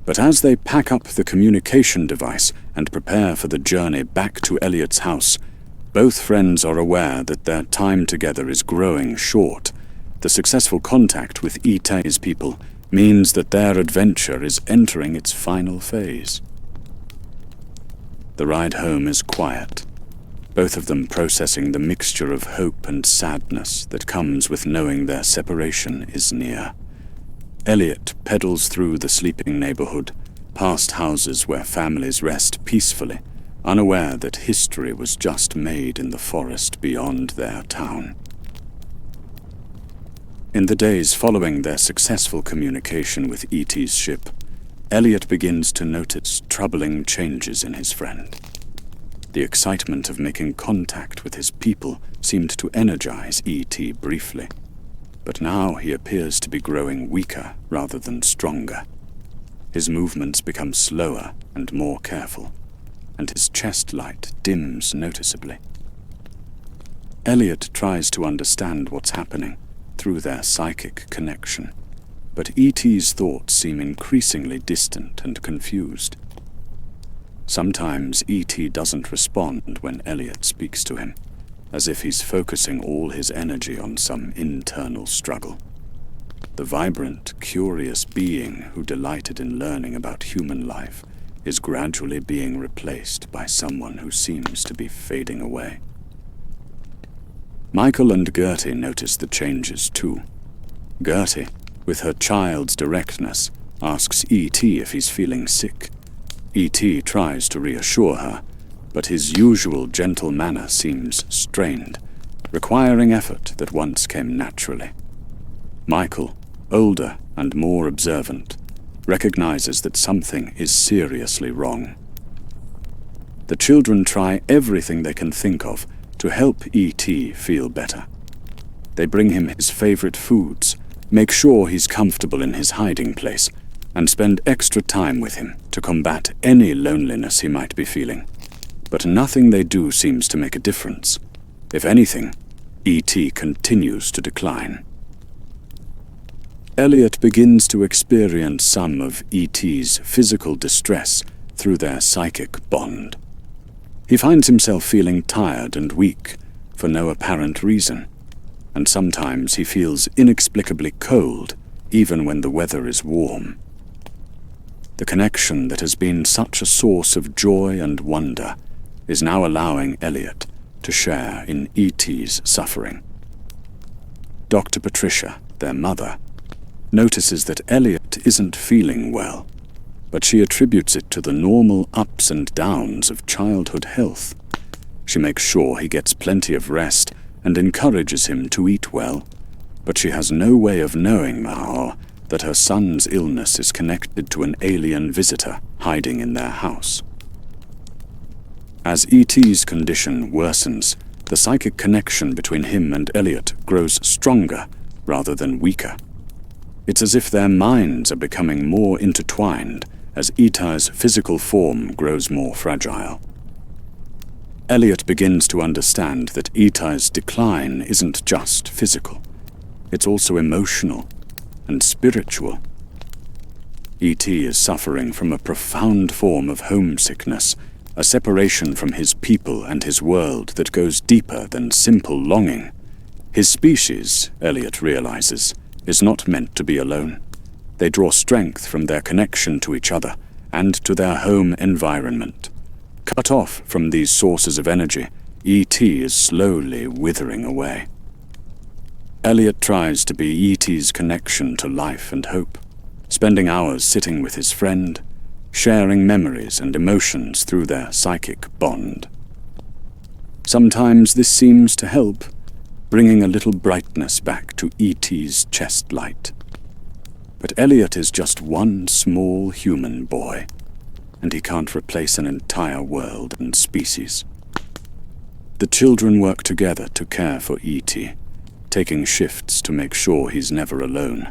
But as they pack up the communication device and prepare for the journey back to Elliott's house, both friends are aware that their time together is growing short. The successful contact with E.T.'s people means that their adventure is entering its final phase. The ride home is quiet, both of them processing the mixture of hope and sadness that comes with knowing their separation is near. Elliott pedals through the sleeping neighborhood, past houses where families rest peacefully, unaware that history was just made in the forest beyond their town. In the days following their successful communication with E.T.'s ship, Elliott begins to notice troubling changes in his friend. The excitement of making contact with his people seemed to energize E.T. briefly, but now he appears to be growing weaker rather than stronger. His movements become slower and more careful, and his chest light dims noticeably. Elliott tries to understand what's happening through their psychic connection, but E.T.'s thoughts seem increasingly distant and confused. Sometimes E.T. doesn't respond when Elliott speaks to him, as if he's focusing all his energy on some internal struggle. The vibrant, curious being who delighted in learning about human life is gradually being replaced by someone who seems to be fading away. Michael and Gertie notice the changes too. Gertie, with her child's directness, asks E.T. if he's feeling sick. E.T. tries to reassure her, but his usual gentle manner seems strained, requiring effort that once came naturally. Michael, older and more observant, recognizes that something is seriously wrong. The children try everything they can think of to help E.T. feel better. They bring him his favorite foods, make sure he's comfortable in his hiding place, and spend extra time with him to combat any loneliness he might be feeling. But nothing they do seems to make a difference. If anything, E.T. continues to decline. Elliott begins to experience some of E.T.'s physical distress through their psychic bond. He finds himself feeling tired and weak for no apparent reason, and sometimes he feels inexplicably cold even when the weather is warm. The connection that has been such a source of joy and wonder is now allowing Elliott to share in E.T.'s suffering. Dr. Patricia, their mother, notices that Elliott isn't feeling well, but she attributes it to the normal ups and downs of childhood health. She makes sure he gets plenty of rest and encourages him to eat well, but she has no way of knowing now that her son's illness is connected to an alien visitor hiding in their house. As E.T.'s condition worsens, the psychic connection between him and Elliott grows stronger rather than weaker. It's as if their minds are becoming more intertwined as E.T.'s physical form grows more fragile. Elliott begins to understand that E.T.'s decline isn't just physical. It's also emotional and spiritual. E.T. is suffering from a profound form of homesickness, a separation from his people and his world that goes deeper than simple longing. His species, Elliott realizes, is not meant to be alone. They draw strength from their connection to each other and to their home environment. Cut off from these sources of energy, E.T. is slowly withering away. Elliott tries to be E.T.'s connection to life and hope, spending hours sitting with his friend, sharing memories and emotions through their psychic bond. Sometimes this seems to help, bringing a little brightness back to E.T.'s chest light. But Elliott is just one small human boy, and he can't replace an entire world and species. The children work together to care for E.T., taking shifts to make sure he's never alone.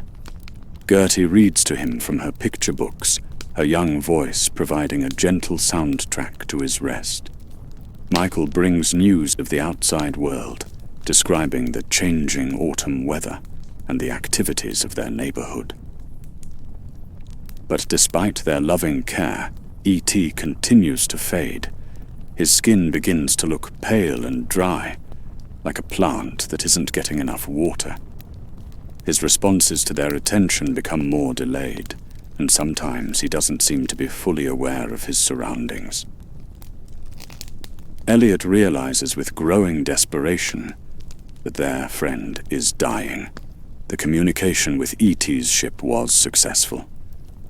Gertie reads to him from her picture books, her young voice providing a gentle soundtrack to his rest. Michael brings news of the outside world, describing the changing autumn weather and the activities of their neighborhood. But despite their loving care, E.T. continues to fade. His skin begins to look pale and dry, like a plant that isn't getting enough water. His responses to their attention become more delayed, and sometimes he doesn't seem to be fully aware of his surroundings. Elliott realizes with growing desperation that their friend is dying. The communication with E.T.'s ship was successful,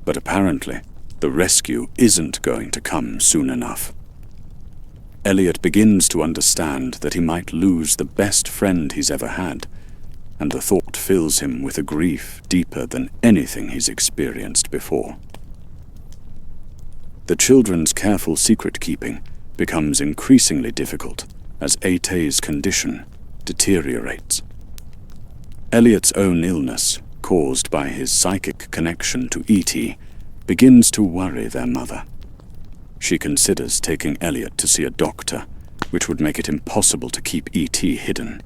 but apparently the rescue isn't going to come soon enough. Elliott begins to understand that he might lose the best friend he's ever had, and the thought fills him with a grief deeper than anything he's experienced before. The children's careful secret-keeping becomes increasingly difficult as E.T.'s condition deteriorates. Elliott's own illness, caused by his psychic connection to E.T., begins to worry their mother. She considers taking Elliott to see a doctor, which would make it impossible to keep E.T. hidden.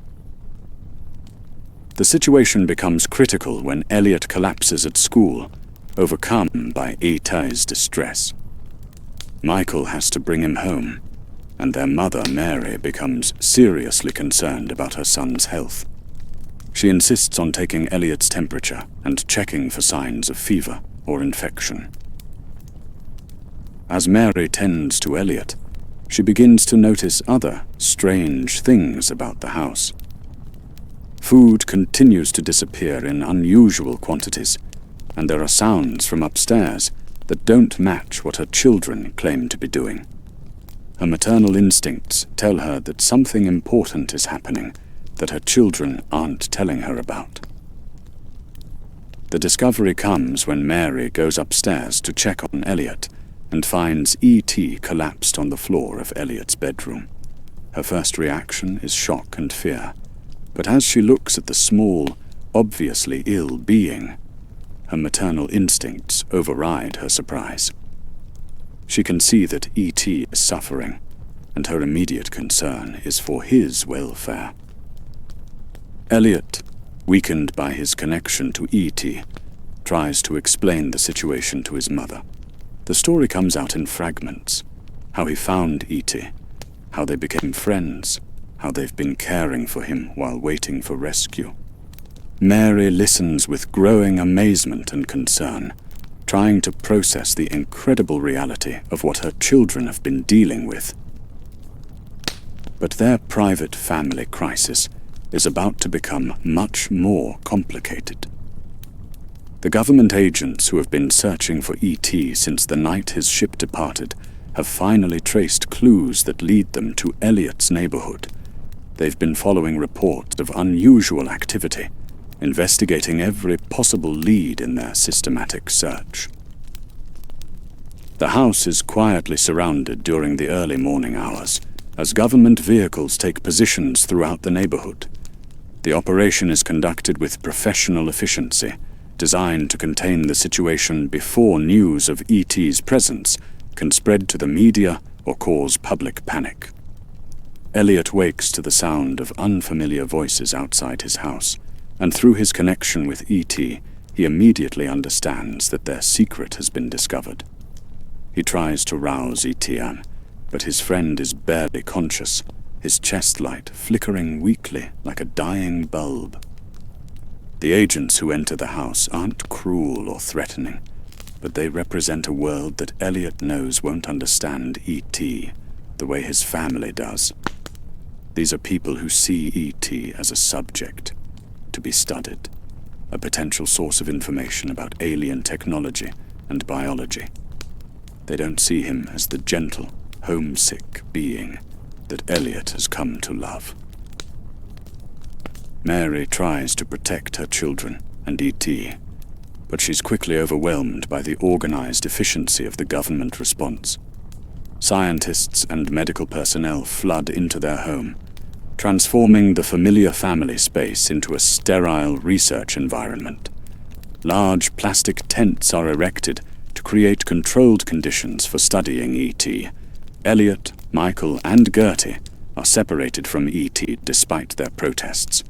The situation becomes critical when Elliott collapses at school, overcome by E.T.'s distress. Michael has to bring him home, and their mother, Mary, becomes seriously concerned about her son's health. She insists on taking Elliott's temperature and checking for signs of fever or infection. As Mary tends to Elliott, she begins to notice other strange things about the house. Food continues to disappear in unusual quantities, and there are sounds from upstairs that don't match what her children claim to be doing. Her maternal instincts tell her that something important is happening that her children aren't telling her about. The discovery comes when Mary goes upstairs to check on Elliott and finds E.T. collapsed on the floor of Elliott's bedroom. Her first reaction is shock and fear, but as she looks at the small, obviously ill being, her maternal instincts override her surprise. She can see that E.T. is suffering, and her immediate concern is for his welfare. Elliott, weakened by his connection to E.T., tries to explain the situation to his mother. The story comes out in fragments: how he found E.T., how they became friends, how they've been caring for him while waiting for rescue. Mary listens with growing amazement and concern, trying to process the incredible reality of what her children have been dealing with. But their private family crisis is about to become much more complicated. The government agents who have been searching for E.T. since the night his ship departed have finally traced clues that lead them to Elliott's neighborhood. They've been following reports of unusual activity, investigating every possible lead in their systematic search. The house is quietly surrounded during the early morning hours, as government vehicles take positions throughout the neighborhood. The operation is conducted with professional efficiency, designed to contain the situation before news of E.T.'s presence can spread to the media or cause public panic. Elliott wakes to the sound of unfamiliar voices outside his house, and through his connection with E.T., he immediately understands that their secret has been discovered. He tries to rouse E.T., but his friend is barely conscious, his chest light flickering weakly like a dying bulb. The agents who enter the house aren't cruel or threatening, but they represent a world that Elliott knows won't understand E.T. the way his family does. These are people who see E.T. as a subject to be studied, a potential source of information about alien technology and biology. They don't see him as the gentle, homesick being that Elliott has come to love. Mary tries to protect her children and E.T., but she's quickly overwhelmed by the organized efficiency of the government response. Scientists and medical personnel flood into their home, transforming the familiar family space into a sterile research environment. Large plastic tents are erected to create controlled conditions for studying E.T. Elliott, Michael, and Gertie are separated from E.T. despite their protests.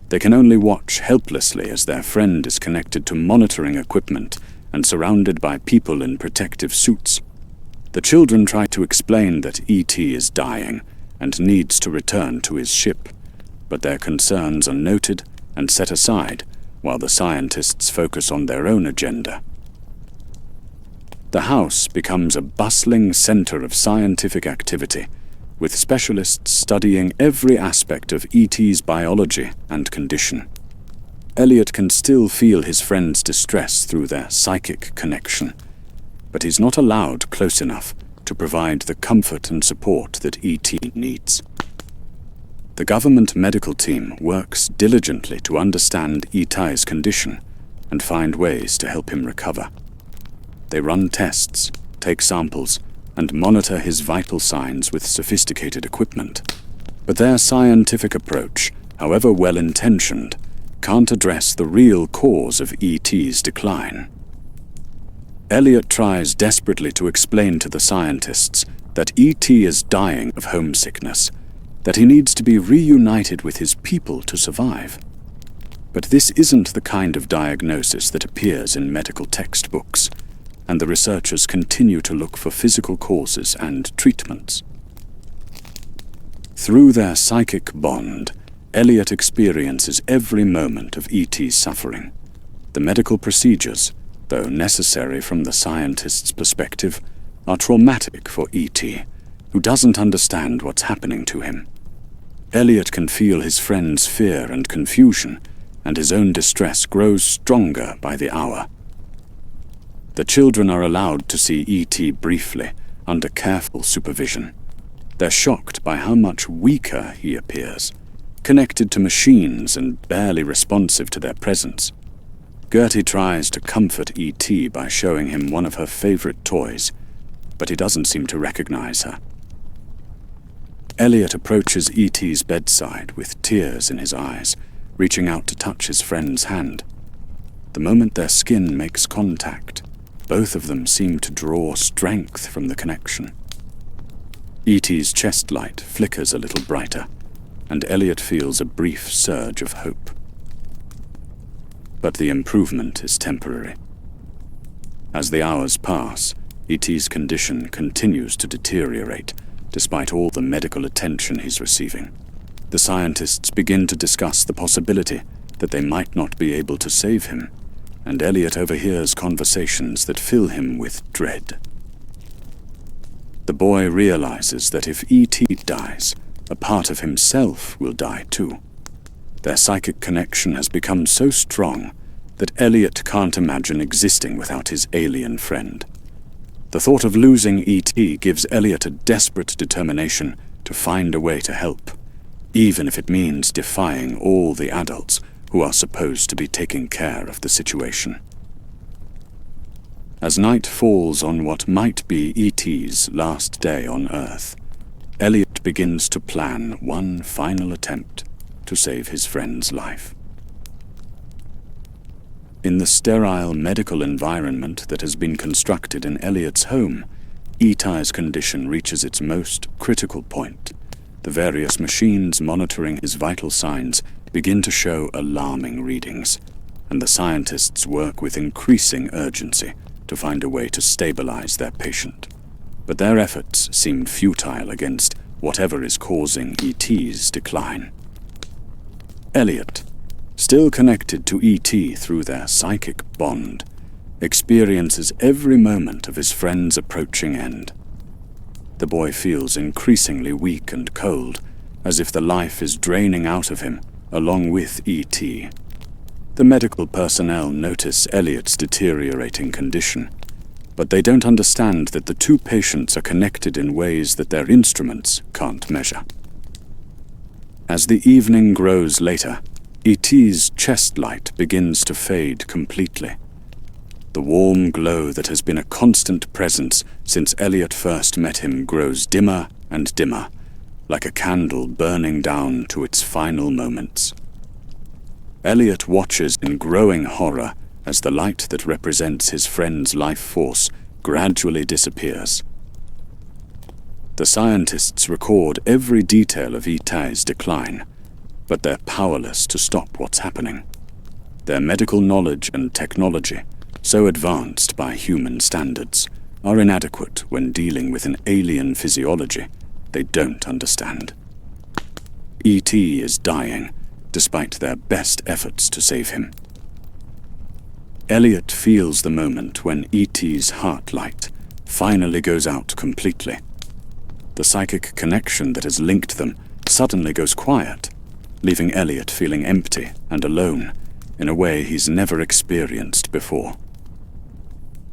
They can only watch helplessly as their friend is connected to monitoring equipment and surrounded by people in protective suits. The children try to explain that E.T. is dying and needs to return to his ship, but their concerns are noted and set aside while the scientists focus on their own agenda. The house becomes a bustling center of scientific activity, with specialists studying every aspect of E.T.'s biology and condition. Elliott can still feel his friend's distress through their psychic connection, but he's not allowed close enough to provide the comfort and support that E.T. needs. The government medical team works diligently to understand E.T.'s condition and find ways to help him recover. They run tests, take samples, and monitor his vital signs with sophisticated equipment. But their scientific approach, however well-intentioned, can't address the real cause of E.T.'s decline. Elliott tries desperately to explain to the scientists that E.T. is dying of homesickness, that he needs to be reunited with his people to survive. But this isn't the kind of diagnosis that appears in medical textbooks, and the researchers continue to look for physical causes and treatments. Through their psychic bond, Elliott experiences every moment of E.T.'s suffering. The medical procedures, though necessary from the scientist's perspective, are traumatic for E.T., who doesn't understand what's happening to him. Elliott can feel his friend's fear and confusion, and his own distress grows stronger by the hour. The children are allowed to see E.T. briefly, under careful supervision. They're shocked by how much weaker he appears, connected to machines and barely responsive to their presence. Gertie tries to comfort E.T. by showing him one of her favorite toys, but he doesn't seem to recognize her. Elliott approaches E.T.'s bedside with tears in his eyes, reaching out to touch his friend's hand. The moment their skin makes contact, both of them seem to draw strength from the connection. E.T.'s chest light flickers a little brighter, and Elliott feels a brief surge of hope. But the improvement is temporary. As the hours pass, E.T.'s condition continues to deteriorate, despite all the medical attention he's receiving. The scientists begin to discuss the possibility that they might not be able to save him, and Elliott overhears conversations that fill him with dread. The boy realizes that if E.T. dies, a part of himself will die too. Their psychic connection has become so strong that Elliott can't imagine existing without his alien friend. The thought of losing E.T. gives Elliott a desperate determination to find a way to help, even if it means defying all the adults who are supposed to be taking care of the situation. As night falls on what might be E.T.'s last day on Earth, Elliott begins to plan one final attempt to save his friend's life. In the sterile medical environment that has been constructed in Elliott's home, E.T.'s condition reaches its most critical point. The various machines monitoring his vital signs begin to show alarming readings, and the scientists work with increasing urgency to find a way to stabilize their patient. But their efforts seem futile against whatever is causing E.T.'s decline. Elliott, still connected to E.T. through their psychic bond, experiences every moment of his friend's approaching end. The boy feels increasingly weak and cold, as if the life is draining out of him, along with E.T. The medical personnel notice Elliott's deteriorating condition, but they don't understand that the two patients are connected in ways that their instruments can't measure. As the evening grows later, E.T.'s chest light begins to fade completely. The warm glow that has been a constant presence since Elliott first met him grows dimmer and dimmer, like a candle burning down to its final moments. Elliott watches in growing horror as the light that represents his friend's life force gradually disappears. The scientists record every detail of E.T.'s decline, but they're powerless to stop what's happening. Their medical knowledge and technology, so advanced by human standards, are inadequate when dealing with an alien physiology they don't understand. E.T. is dying, despite their best efforts to save him. Elliott feels the moment when E.T.'s heart light finally goes out completely. The psychic connection that has linked them suddenly goes quiet, leaving Elliott feeling empty and alone in a way he's never experienced before.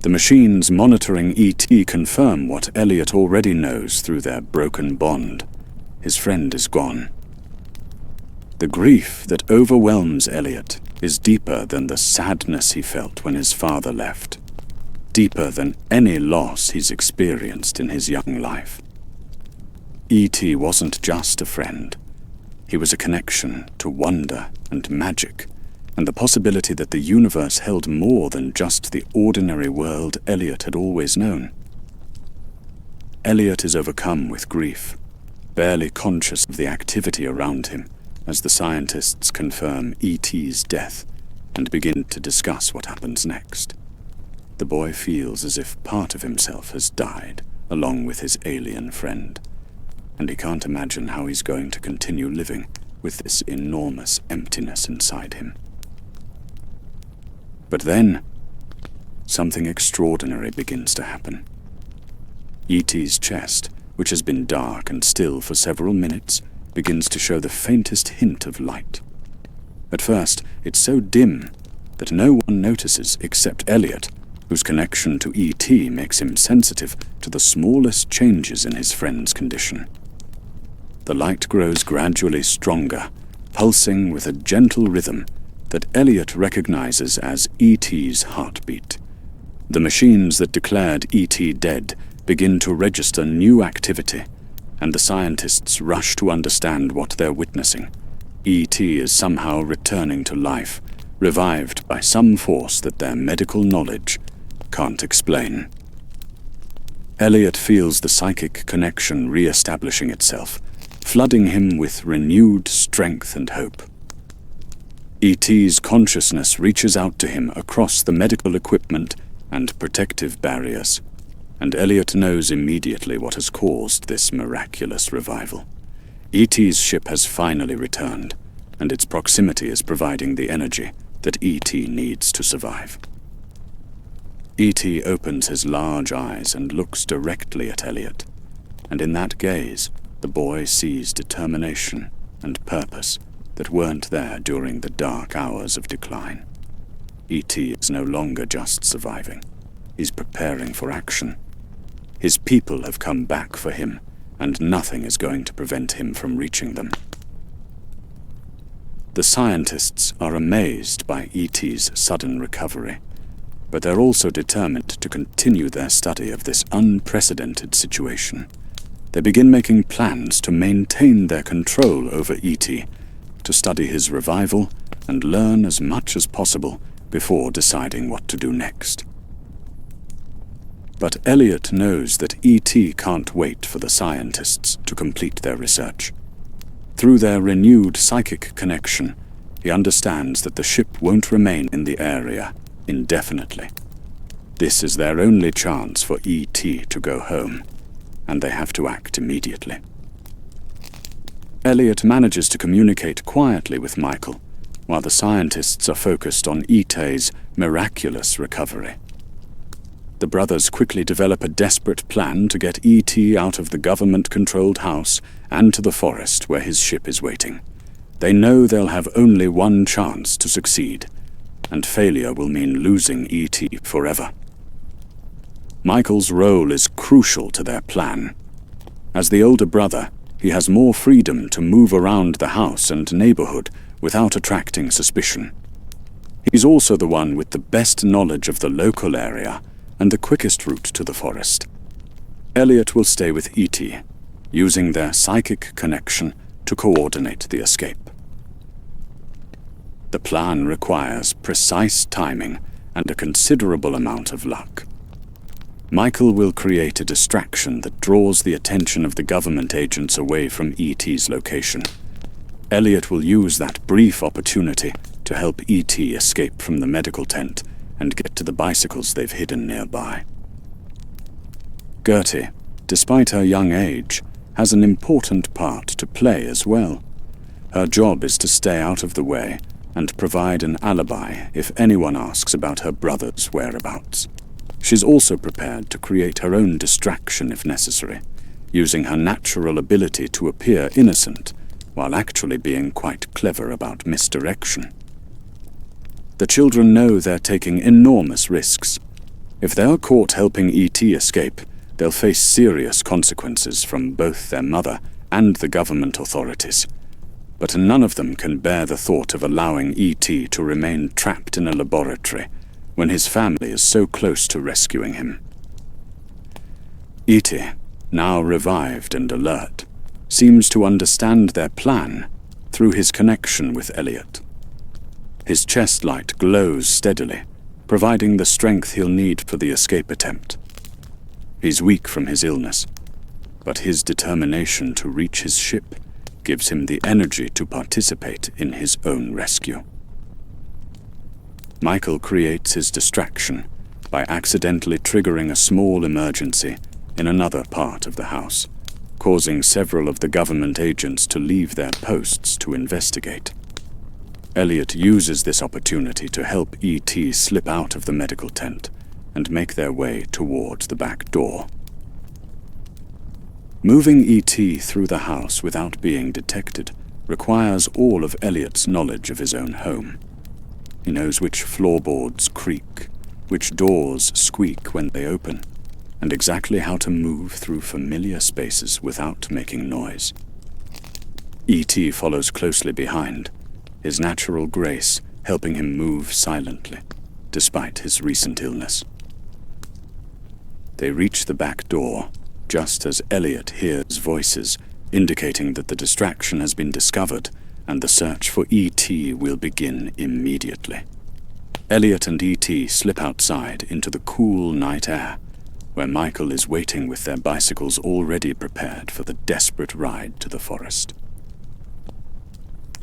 The machines monitoring E.T. confirm what Elliott already knows through their broken bond. His friend is gone. The grief that overwhelms Elliott is deeper than the sadness he felt when his father left, deeper than any loss he's experienced in his young life. E.T. wasn't just a friend. He was a connection to wonder and magic, and the possibility that the universe held more than just the ordinary world Elliott had always known. Elliott is overcome with grief, barely conscious of the activity around him, as the scientists confirm E.T.'s death and begin to discuss what happens next. The boy feels as if part of himself has died, along with his alien friend, and he can't imagine how he's going to continue living with this enormous emptiness inside him. But then, something extraordinary begins to happen. E.T.'s chest, which has been dark and still for several minutes, begins to show the faintest hint of light. At first, it's so dim that no one notices except Elliott, whose connection to E.T. makes him sensitive to the smallest changes in his friend's condition. The light grows gradually stronger, pulsing with a gentle rhythm that Elliott recognizes as E.T.'s heartbeat. The machines that declared E.T. dead begin to register new activity, and the scientists rush to understand what they're witnessing. E.T. is somehow returning to life, revived by some force that their medical knowledge can't explain. Elliott feels the psychic connection re-establishing itself, flooding him with renewed strength and hope. E.T.'s consciousness reaches out to him across the medical equipment and protective barriers, and Elliott knows immediately what has caused this miraculous revival. E.T.'s ship has finally returned, and its proximity is providing the energy that E.T. needs to survive. E.T. opens his large eyes and looks directly at Elliott, and in that gaze, the boy sees determination and purpose that weren't there during the dark hours of decline. E.T. is no longer just surviving. He's preparing for action. His people have come back for him, and nothing is going to prevent him from reaching them. The scientists are amazed by E.T.'s sudden recovery, but they're also determined to continue their study of this unprecedented situation. They begin making plans to maintain their control over E.T., to study his revival and learn as much as possible before deciding what to do next. But Elliott knows that E.T. can't wait for the scientists to complete their research. Through their renewed psychic connection, he understands that the ship won't remain in the area indefinitely. This is their only chance for E.T. to go home, and they have to act immediately. Elliott manages to communicate quietly with Michael, while the scientists are focused on E.T.'s miraculous recovery. The brothers quickly develop a desperate plan to get E.T. out of the government-controlled house and to the forest where his ship is waiting. They know they'll have only one chance to succeed, and failure will mean losing E.T. forever. Michael's role is crucial to their plan. As the older brother, he has more freedom to move around the house and neighborhood without attracting suspicion. He's also the one with the best knowledge of the local area and the quickest route to the forest. Elliott will stay with E.T., using their psychic connection to coordinate the escape. The plan requires precise timing and a considerable amount of luck. Michael will create a distraction that draws the attention of the government agents away from E.T.'s location. Elliott will use that brief opportunity to help E.T. escape from the medical tent and get to the bicycles they've hidden nearby. Gertie, despite her young age, has an important part to play as well. Her job is to stay out of the way and provide an alibi if anyone asks about her brother's whereabouts. She's also prepared to create her own distraction if necessary, using her natural ability to appear innocent while actually being quite clever about misdirection. The children know they're taking enormous risks. If they are caught helping E.T. escape, they'll face serious consequences from both their mother and the government authorities. But none of them can bear the thought of allowing E.T. to remain trapped in a laboratory when his family is so close to rescuing him. E.T., now revived and alert, seems to understand their plan through his connection with Elliott. His chest light glows steadily, providing the strength he'll need for the escape attempt. He's weak from his illness, but his determination to reach his ship gives him the energy to participate in his own rescue. Michael creates his distraction by accidentally triggering a small emergency in another part of the house, causing several of the government agents to leave their posts to investigate. Elliott uses this opportunity to help E.T. slip out of the medical tent and make their way towards the back door. Moving E.T. through the house without being detected requires all of Elliott's knowledge of his own home. He knows which floorboards creak, which doors squeak when they open, and exactly how to move through familiar spaces without making noise. E.T. follows closely behind, his natural grace helping him move silently, despite his recent illness. They reach the back door just as Elliott hears voices indicating that the distraction has been discovered and the search for E.T. will begin immediately. Elliott and E.T. slip outside into the cool night air, where Michael is waiting with their bicycles already prepared for the desperate ride to the forest.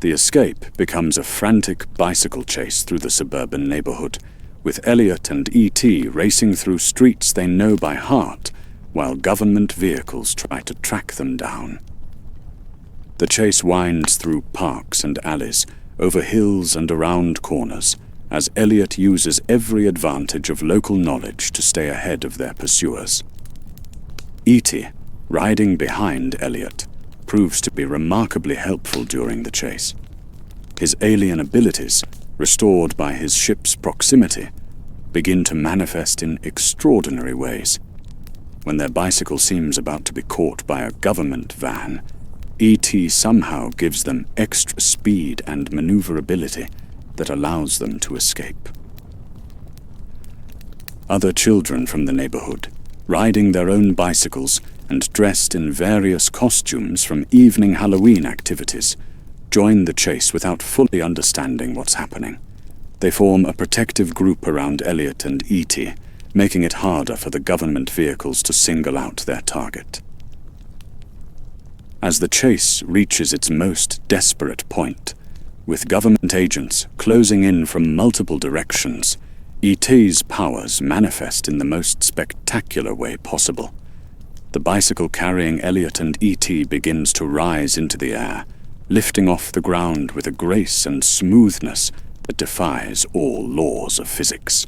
The escape becomes a frantic bicycle chase through the suburban neighborhood, with Elliott and E.T. racing through streets they know by heart, while government vehicles try to track them down. The chase winds through parks and alleys, over hills and around corners, as Elliott uses every advantage of local knowledge to stay ahead of their pursuers. E.T., riding behind Elliott, proves to be remarkably helpful during the chase. His alien abilities, restored by his ship's proximity, begin to manifest in extraordinary ways. When their bicycle seems about to be caught by a government van, E.T. somehow gives them extra speed and maneuverability that allows them to escape. Other children from the neighborhood, riding their own bicycles and dressed in various costumes from evening Halloween activities, join the chase without fully understanding what's happening. They form a protective group around Elliott and E.T., making it harder for the government vehicles to single out their target. As the chase reaches its most desperate point, with government agents closing in from multiple directions, E.T.'s powers manifest in the most spectacular way possible. The bicycle carrying Elliott and E.T. begins to rise into the air, lifting off the ground with a grace and smoothness that defies all laws of physics.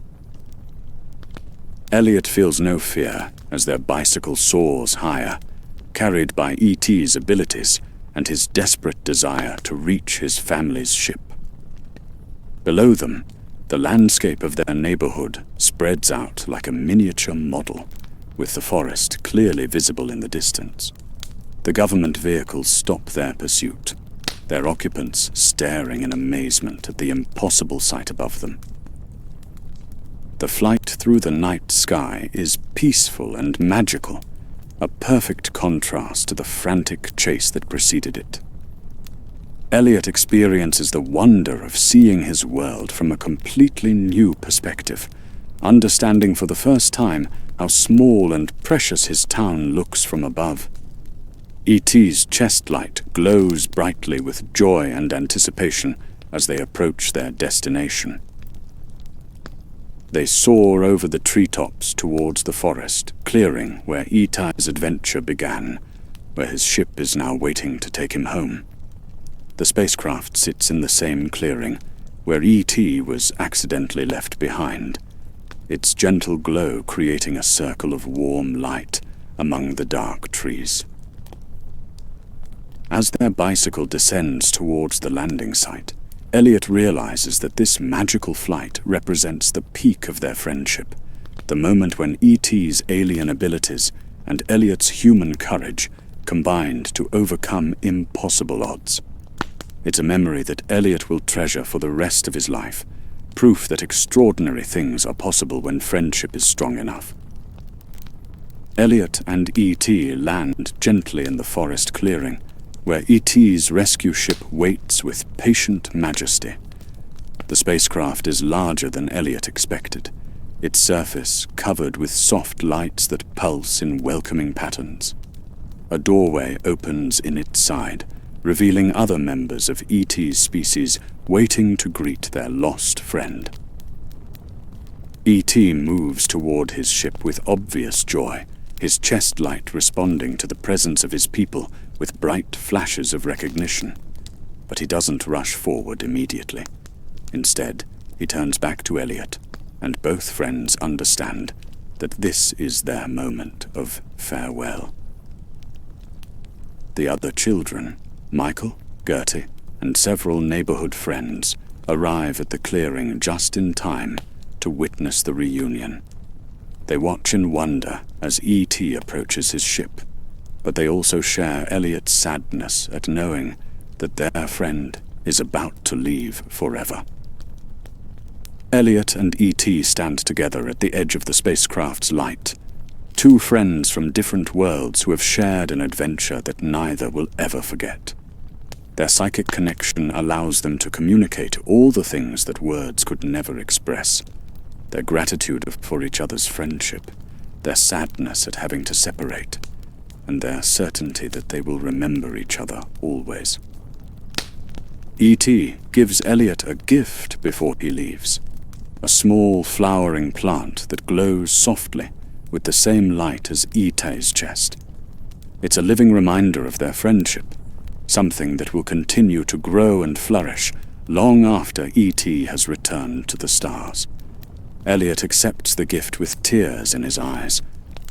Elliott feels no fear as their bicycle soars higher, carried by E.T.'s abilities and his desperate desire to reach his family's ship. Below them, the landscape of their neighborhood spreads out like a miniature model, with the forest clearly visible in the distance. The government vehicles stop their pursuit, their occupants staring in amazement at the impossible sight above them. The flight through the night sky is peaceful and magical, a perfect contrast to the frantic chase that preceded it. Elliott experiences the wonder of seeing his world from a completely new perspective, understanding for the first time how small and precious his town looks from above. E.T.'s chest light glows brightly with joy and anticipation as they approach their destination. They soar over the treetops towards the forest clearing where E.T.'s adventure began, where his ship is now waiting to take him home. The spacecraft sits in the same clearing where E.T. was accidentally left behind, its gentle glow creating a circle of warm light among the dark trees. As their bicycle descends towards the landing site, Elliott realizes that this magical flight represents the peak of their friendship, the moment when E.T.'s alien abilities and Elliott's human courage combined to overcome impossible odds. It's a memory that Elliott will treasure for the rest of his life, proof that extraordinary things are possible when friendship is strong enough. Elliott and E.T. land gently in the forest clearing, where E.T.'s rescue ship waits with patient majesty. The spacecraft is larger than Elliott expected, its surface covered with soft lights that pulse in welcoming patterns. A doorway opens in its side, revealing other members of E.T.'s species waiting to greet their lost friend. E.T. moves toward his ship with obvious joy, his chest light responding to the presence of his people with bright flashes of recognition. But he doesn't rush forward immediately. Instead, he turns back to Elliott, and both friends understand that this is their moment of farewell. The other children, Michael, Gertie, and several neighborhood friends, arrive at the clearing just in time to witness the reunion. They watch in wonder as E.T. approaches his ship, but they also share Elliott's sadness at knowing that their friend is about to leave forever. Elliott and E.T. stand together at the edge of the spacecraft's light, two friends from different worlds who have shared an adventure that neither will ever forget. Their psychic connection allows them to communicate all the things that words could never express. Their gratitude for each other's friendship, their sadness at having to separate, and their certainty that they will remember each other always. E.T. gives Elliott a gift before he leaves, a small flowering plant that glows softly with the same light as E.T.'s chest. It's a living reminder of their friendship, something that will continue to grow and flourish long after E.T. has returned to the stars. Elliott accepts the gift with tears in his eyes,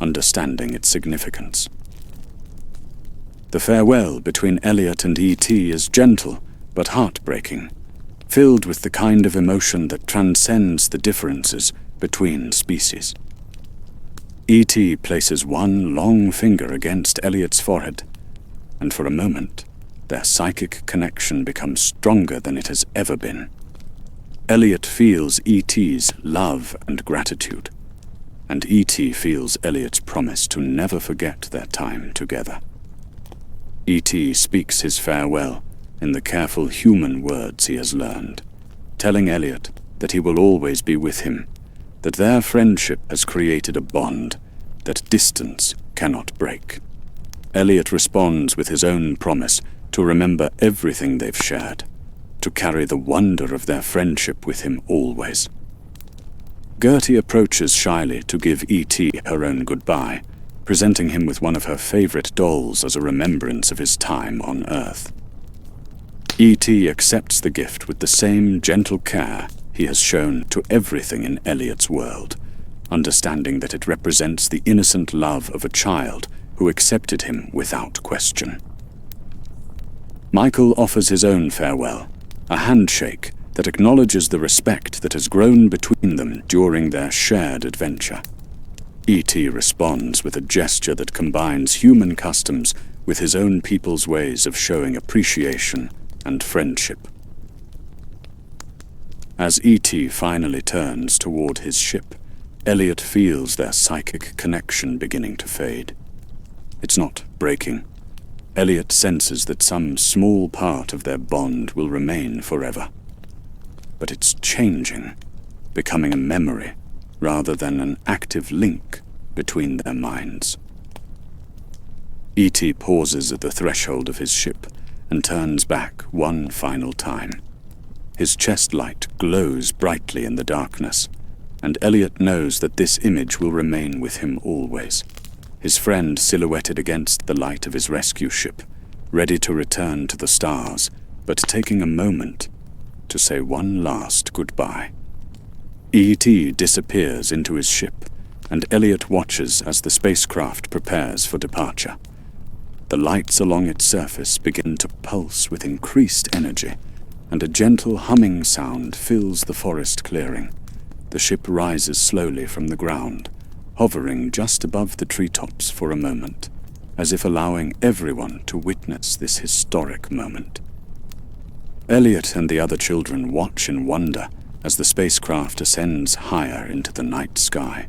understanding its significance. The farewell between Elliott and E.T. is gentle but heartbreaking, filled with the kind of emotion that transcends the differences between species. E.T. places one long finger against Elliott's forehead, and for a moment, their psychic connection becomes stronger than it has ever been. Elliott feels E.T.'s love and gratitude, and E.T. feels Elliott's promise to never forget their time together. E.T. speaks his farewell in the careful human words he has learned, telling Elliott that he will always be with him, that their friendship has created a bond that distance cannot break. Elliott responds with his own promise to remember everything they've shared, to carry the wonder of their friendship with him always. Gertie approaches shyly to give E.T. her own goodbye, presenting him with one of her favorite dolls as a remembrance of his time on Earth. E.T. accepts the gift with the same gentle care he has shown to everything in Elliott's world, understanding that it represents the innocent love of a child who accepted him without question. Michael offers his own farewell, a handshake that acknowledges the respect that has grown between them during their shared adventure. E.T. responds with a gesture that combines human customs with his own people's ways of showing appreciation and friendship. As E.T. finally turns toward his ship, Elliott feels their psychic connection beginning to fade. It's not breaking. Elliott senses that some small part of their bond will remain forever. But it's changing, becoming a memory rather than an active link between their minds. E.T. pauses at the threshold of his ship and turns back one final time. His chest light glows brightly in the darkness, and Elliott knows that this image will remain with him always. His friend silhouetted against the light of his rescue ship, ready to return to the stars, but taking a moment to say one last goodbye. E.T. disappears into his ship, and Elliott watches as the spacecraft prepares for departure. The lights along its surface begin to pulse with increased energy, and a gentle humming sound fills the forest clearing. The ship rises slowly from the ground, hovering just above the treetops for a moment, as if allowing everyone to witness this historic moment. Elliott and the other children watch in wonder as the spacecraft ascends higher into the night sky.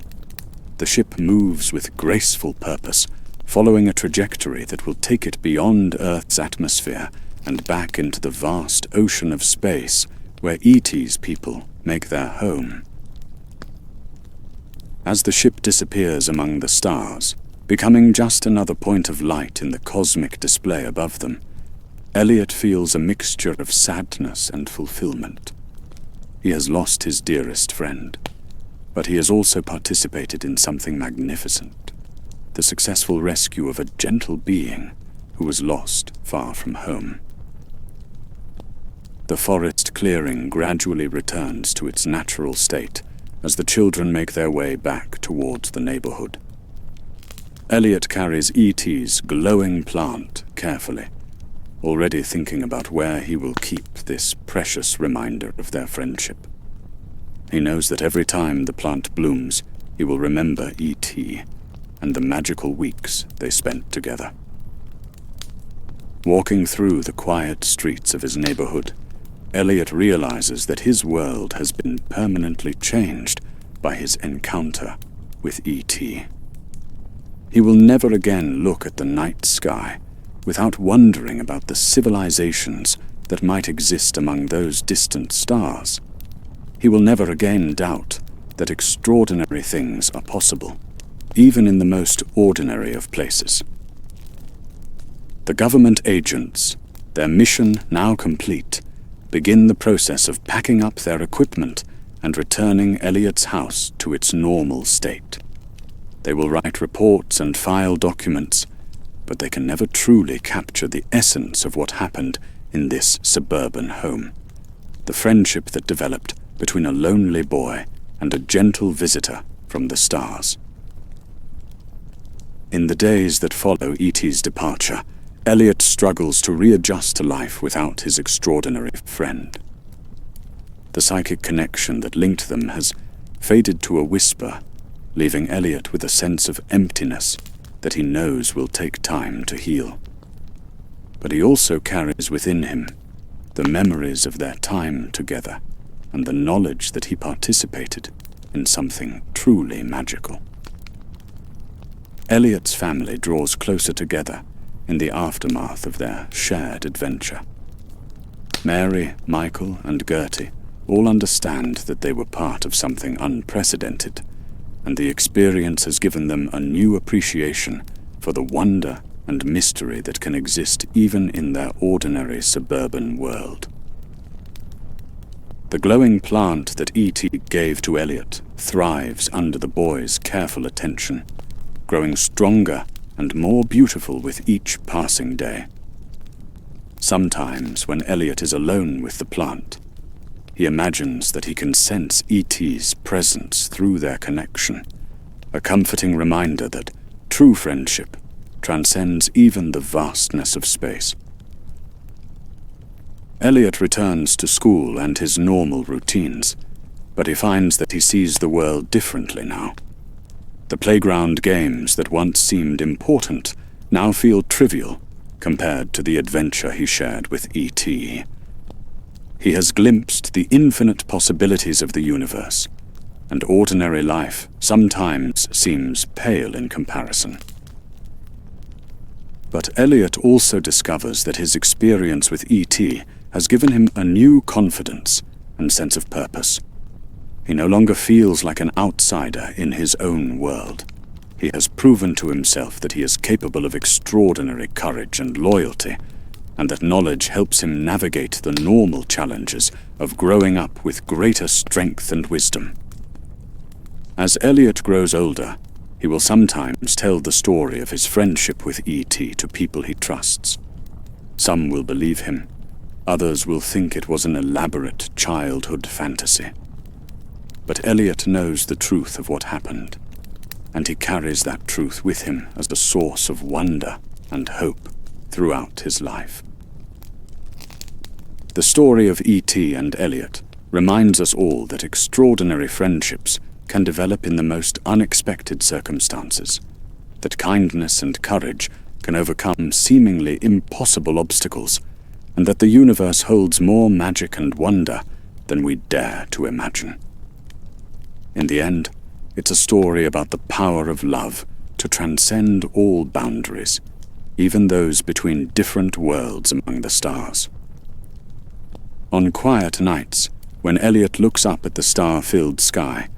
The ship moves with graceful purpose, following a trajectory that will take it beyond Earth's atmosphere and back into the vast ocean of space where E.T.'s people make their home. As the ship disappears among the stars, becoming just another point of light in the cosmic display above them, Elliott feels a mixture of sadness and fulfillment. He has lost his dearest friend, but he has also participated in something magnificent, the successful rescue of a gentle being who was lost far from home. The forest clearing gradually returns to its natural state as the children make their way back towards the neighborhood. Elliott carries E.T.'s glowing plant carefully, already thinking about where he will keep this precious reminder of their friendship. He knows that every time the plant blooms, he will remember E.T. and the magical weeks they spent together. Walking through the quiet streets of his neighborhood, Elliott realizes that his world has been permanently changed by his encounter with E.T. He will never again look at the night sky without wondering about the civilizations that might exist among those distant stars. He will never again doubt that extraordinary things are possible, even in the most ordinary of places. The government agents, their mission now complete, begin the process of packing up their equipment and returning Elliott's house to its normal state. They will write reports and file documents, but they can never truly capture the essence of what happened in this suburban home, the friendship that developed between a lonely boy and a gentle visitor from the stars. In the days that follow E.T.'s departure, Elliott struggles to readjust to life without his extraordinary friend. The psychic connection that linked them has faded to a whisper, leaving Elliott with a sense of emptiness that he knows will take time to heal. But he also carries within him the memories of their time together and the knowledge that he participated in something truly magical. Elliott's family draws closer together in the aftermath of their shared adventure. Mary, Michael, and Gertie all understand that they were part of something unprecedented, and the experience has given them a new appreciation for the wonder and mystery that can exist even in their ordinary suburban world. The glowing plant that E.T. gave to Elliott thrives under the boy's careful attention, growing stronger and more beautiful with each passing day. Sometimes, when Elliott is alone with the plant, he imagines that he can sense E.T.'s presence through their connection, a comforting reminder that true friendship transcends even the vastness of space. Elliott returns to school and his normal routines, but he finds that he sees the world differently now. The playground games that once seemed important now feel trivial compared to the adventure he shared with E.T. He has glimpsed the infinite possibilities of the universe, and ordinary life sometimes seems pale in comparison. But Elliott also discovers that his experience with E.T. has given him a new confidence and sense of purpose. He no longer feels like an outsider in his own world. He has proven to himself that he is capable of extraordinary courage and loyalty, and that knowledge helps him navigate the normal challenges of growing up with greater strength and wisdom. As Elliott grows older, he will sometimes tell the story of his friendship with E.T. to people he trusts. Some will believe him, others will think it was an elaborate childhood fantasy. But Elliott knows the truth of what happened, and he carries that truth with him as a source of wonder and hope throughout his life. The story of E.T. and Elliott reminds us all that extraordinary friendships can develop in the most unexpected circumstances, that kindness and courage can overcome seemingly impossible obstacles, and that the universe holds more magic and wonder than we dare to imagine. In the end, it's a story about the power of love to transcend all boundaries, even those between different worlds among the stars. On quiet nights, when Elliott looks up at the star-filled sky,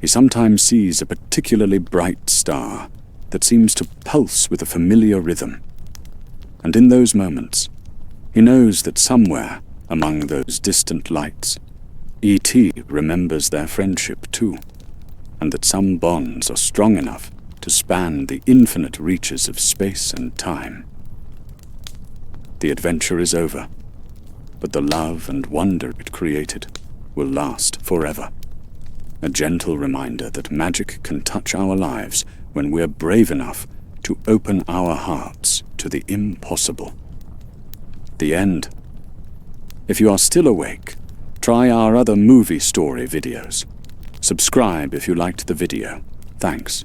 he sometimes sees a particularly bright star that seems to pulse with a familiar rhythm. And in those moments, he knows that somewhere among those distant lights, E.T. remembers their friendship too, and that some bonds are strong enough to span the infinite reaches of space and time. The adventure is over, but the love and wonder it created will last forever. A gentle reminder that magic can touch our lives when we're brave enough to open our hearts to the impossible. The end. If you are still awake, try our other movie story videos. Subscribe if you liked the video. Thanks.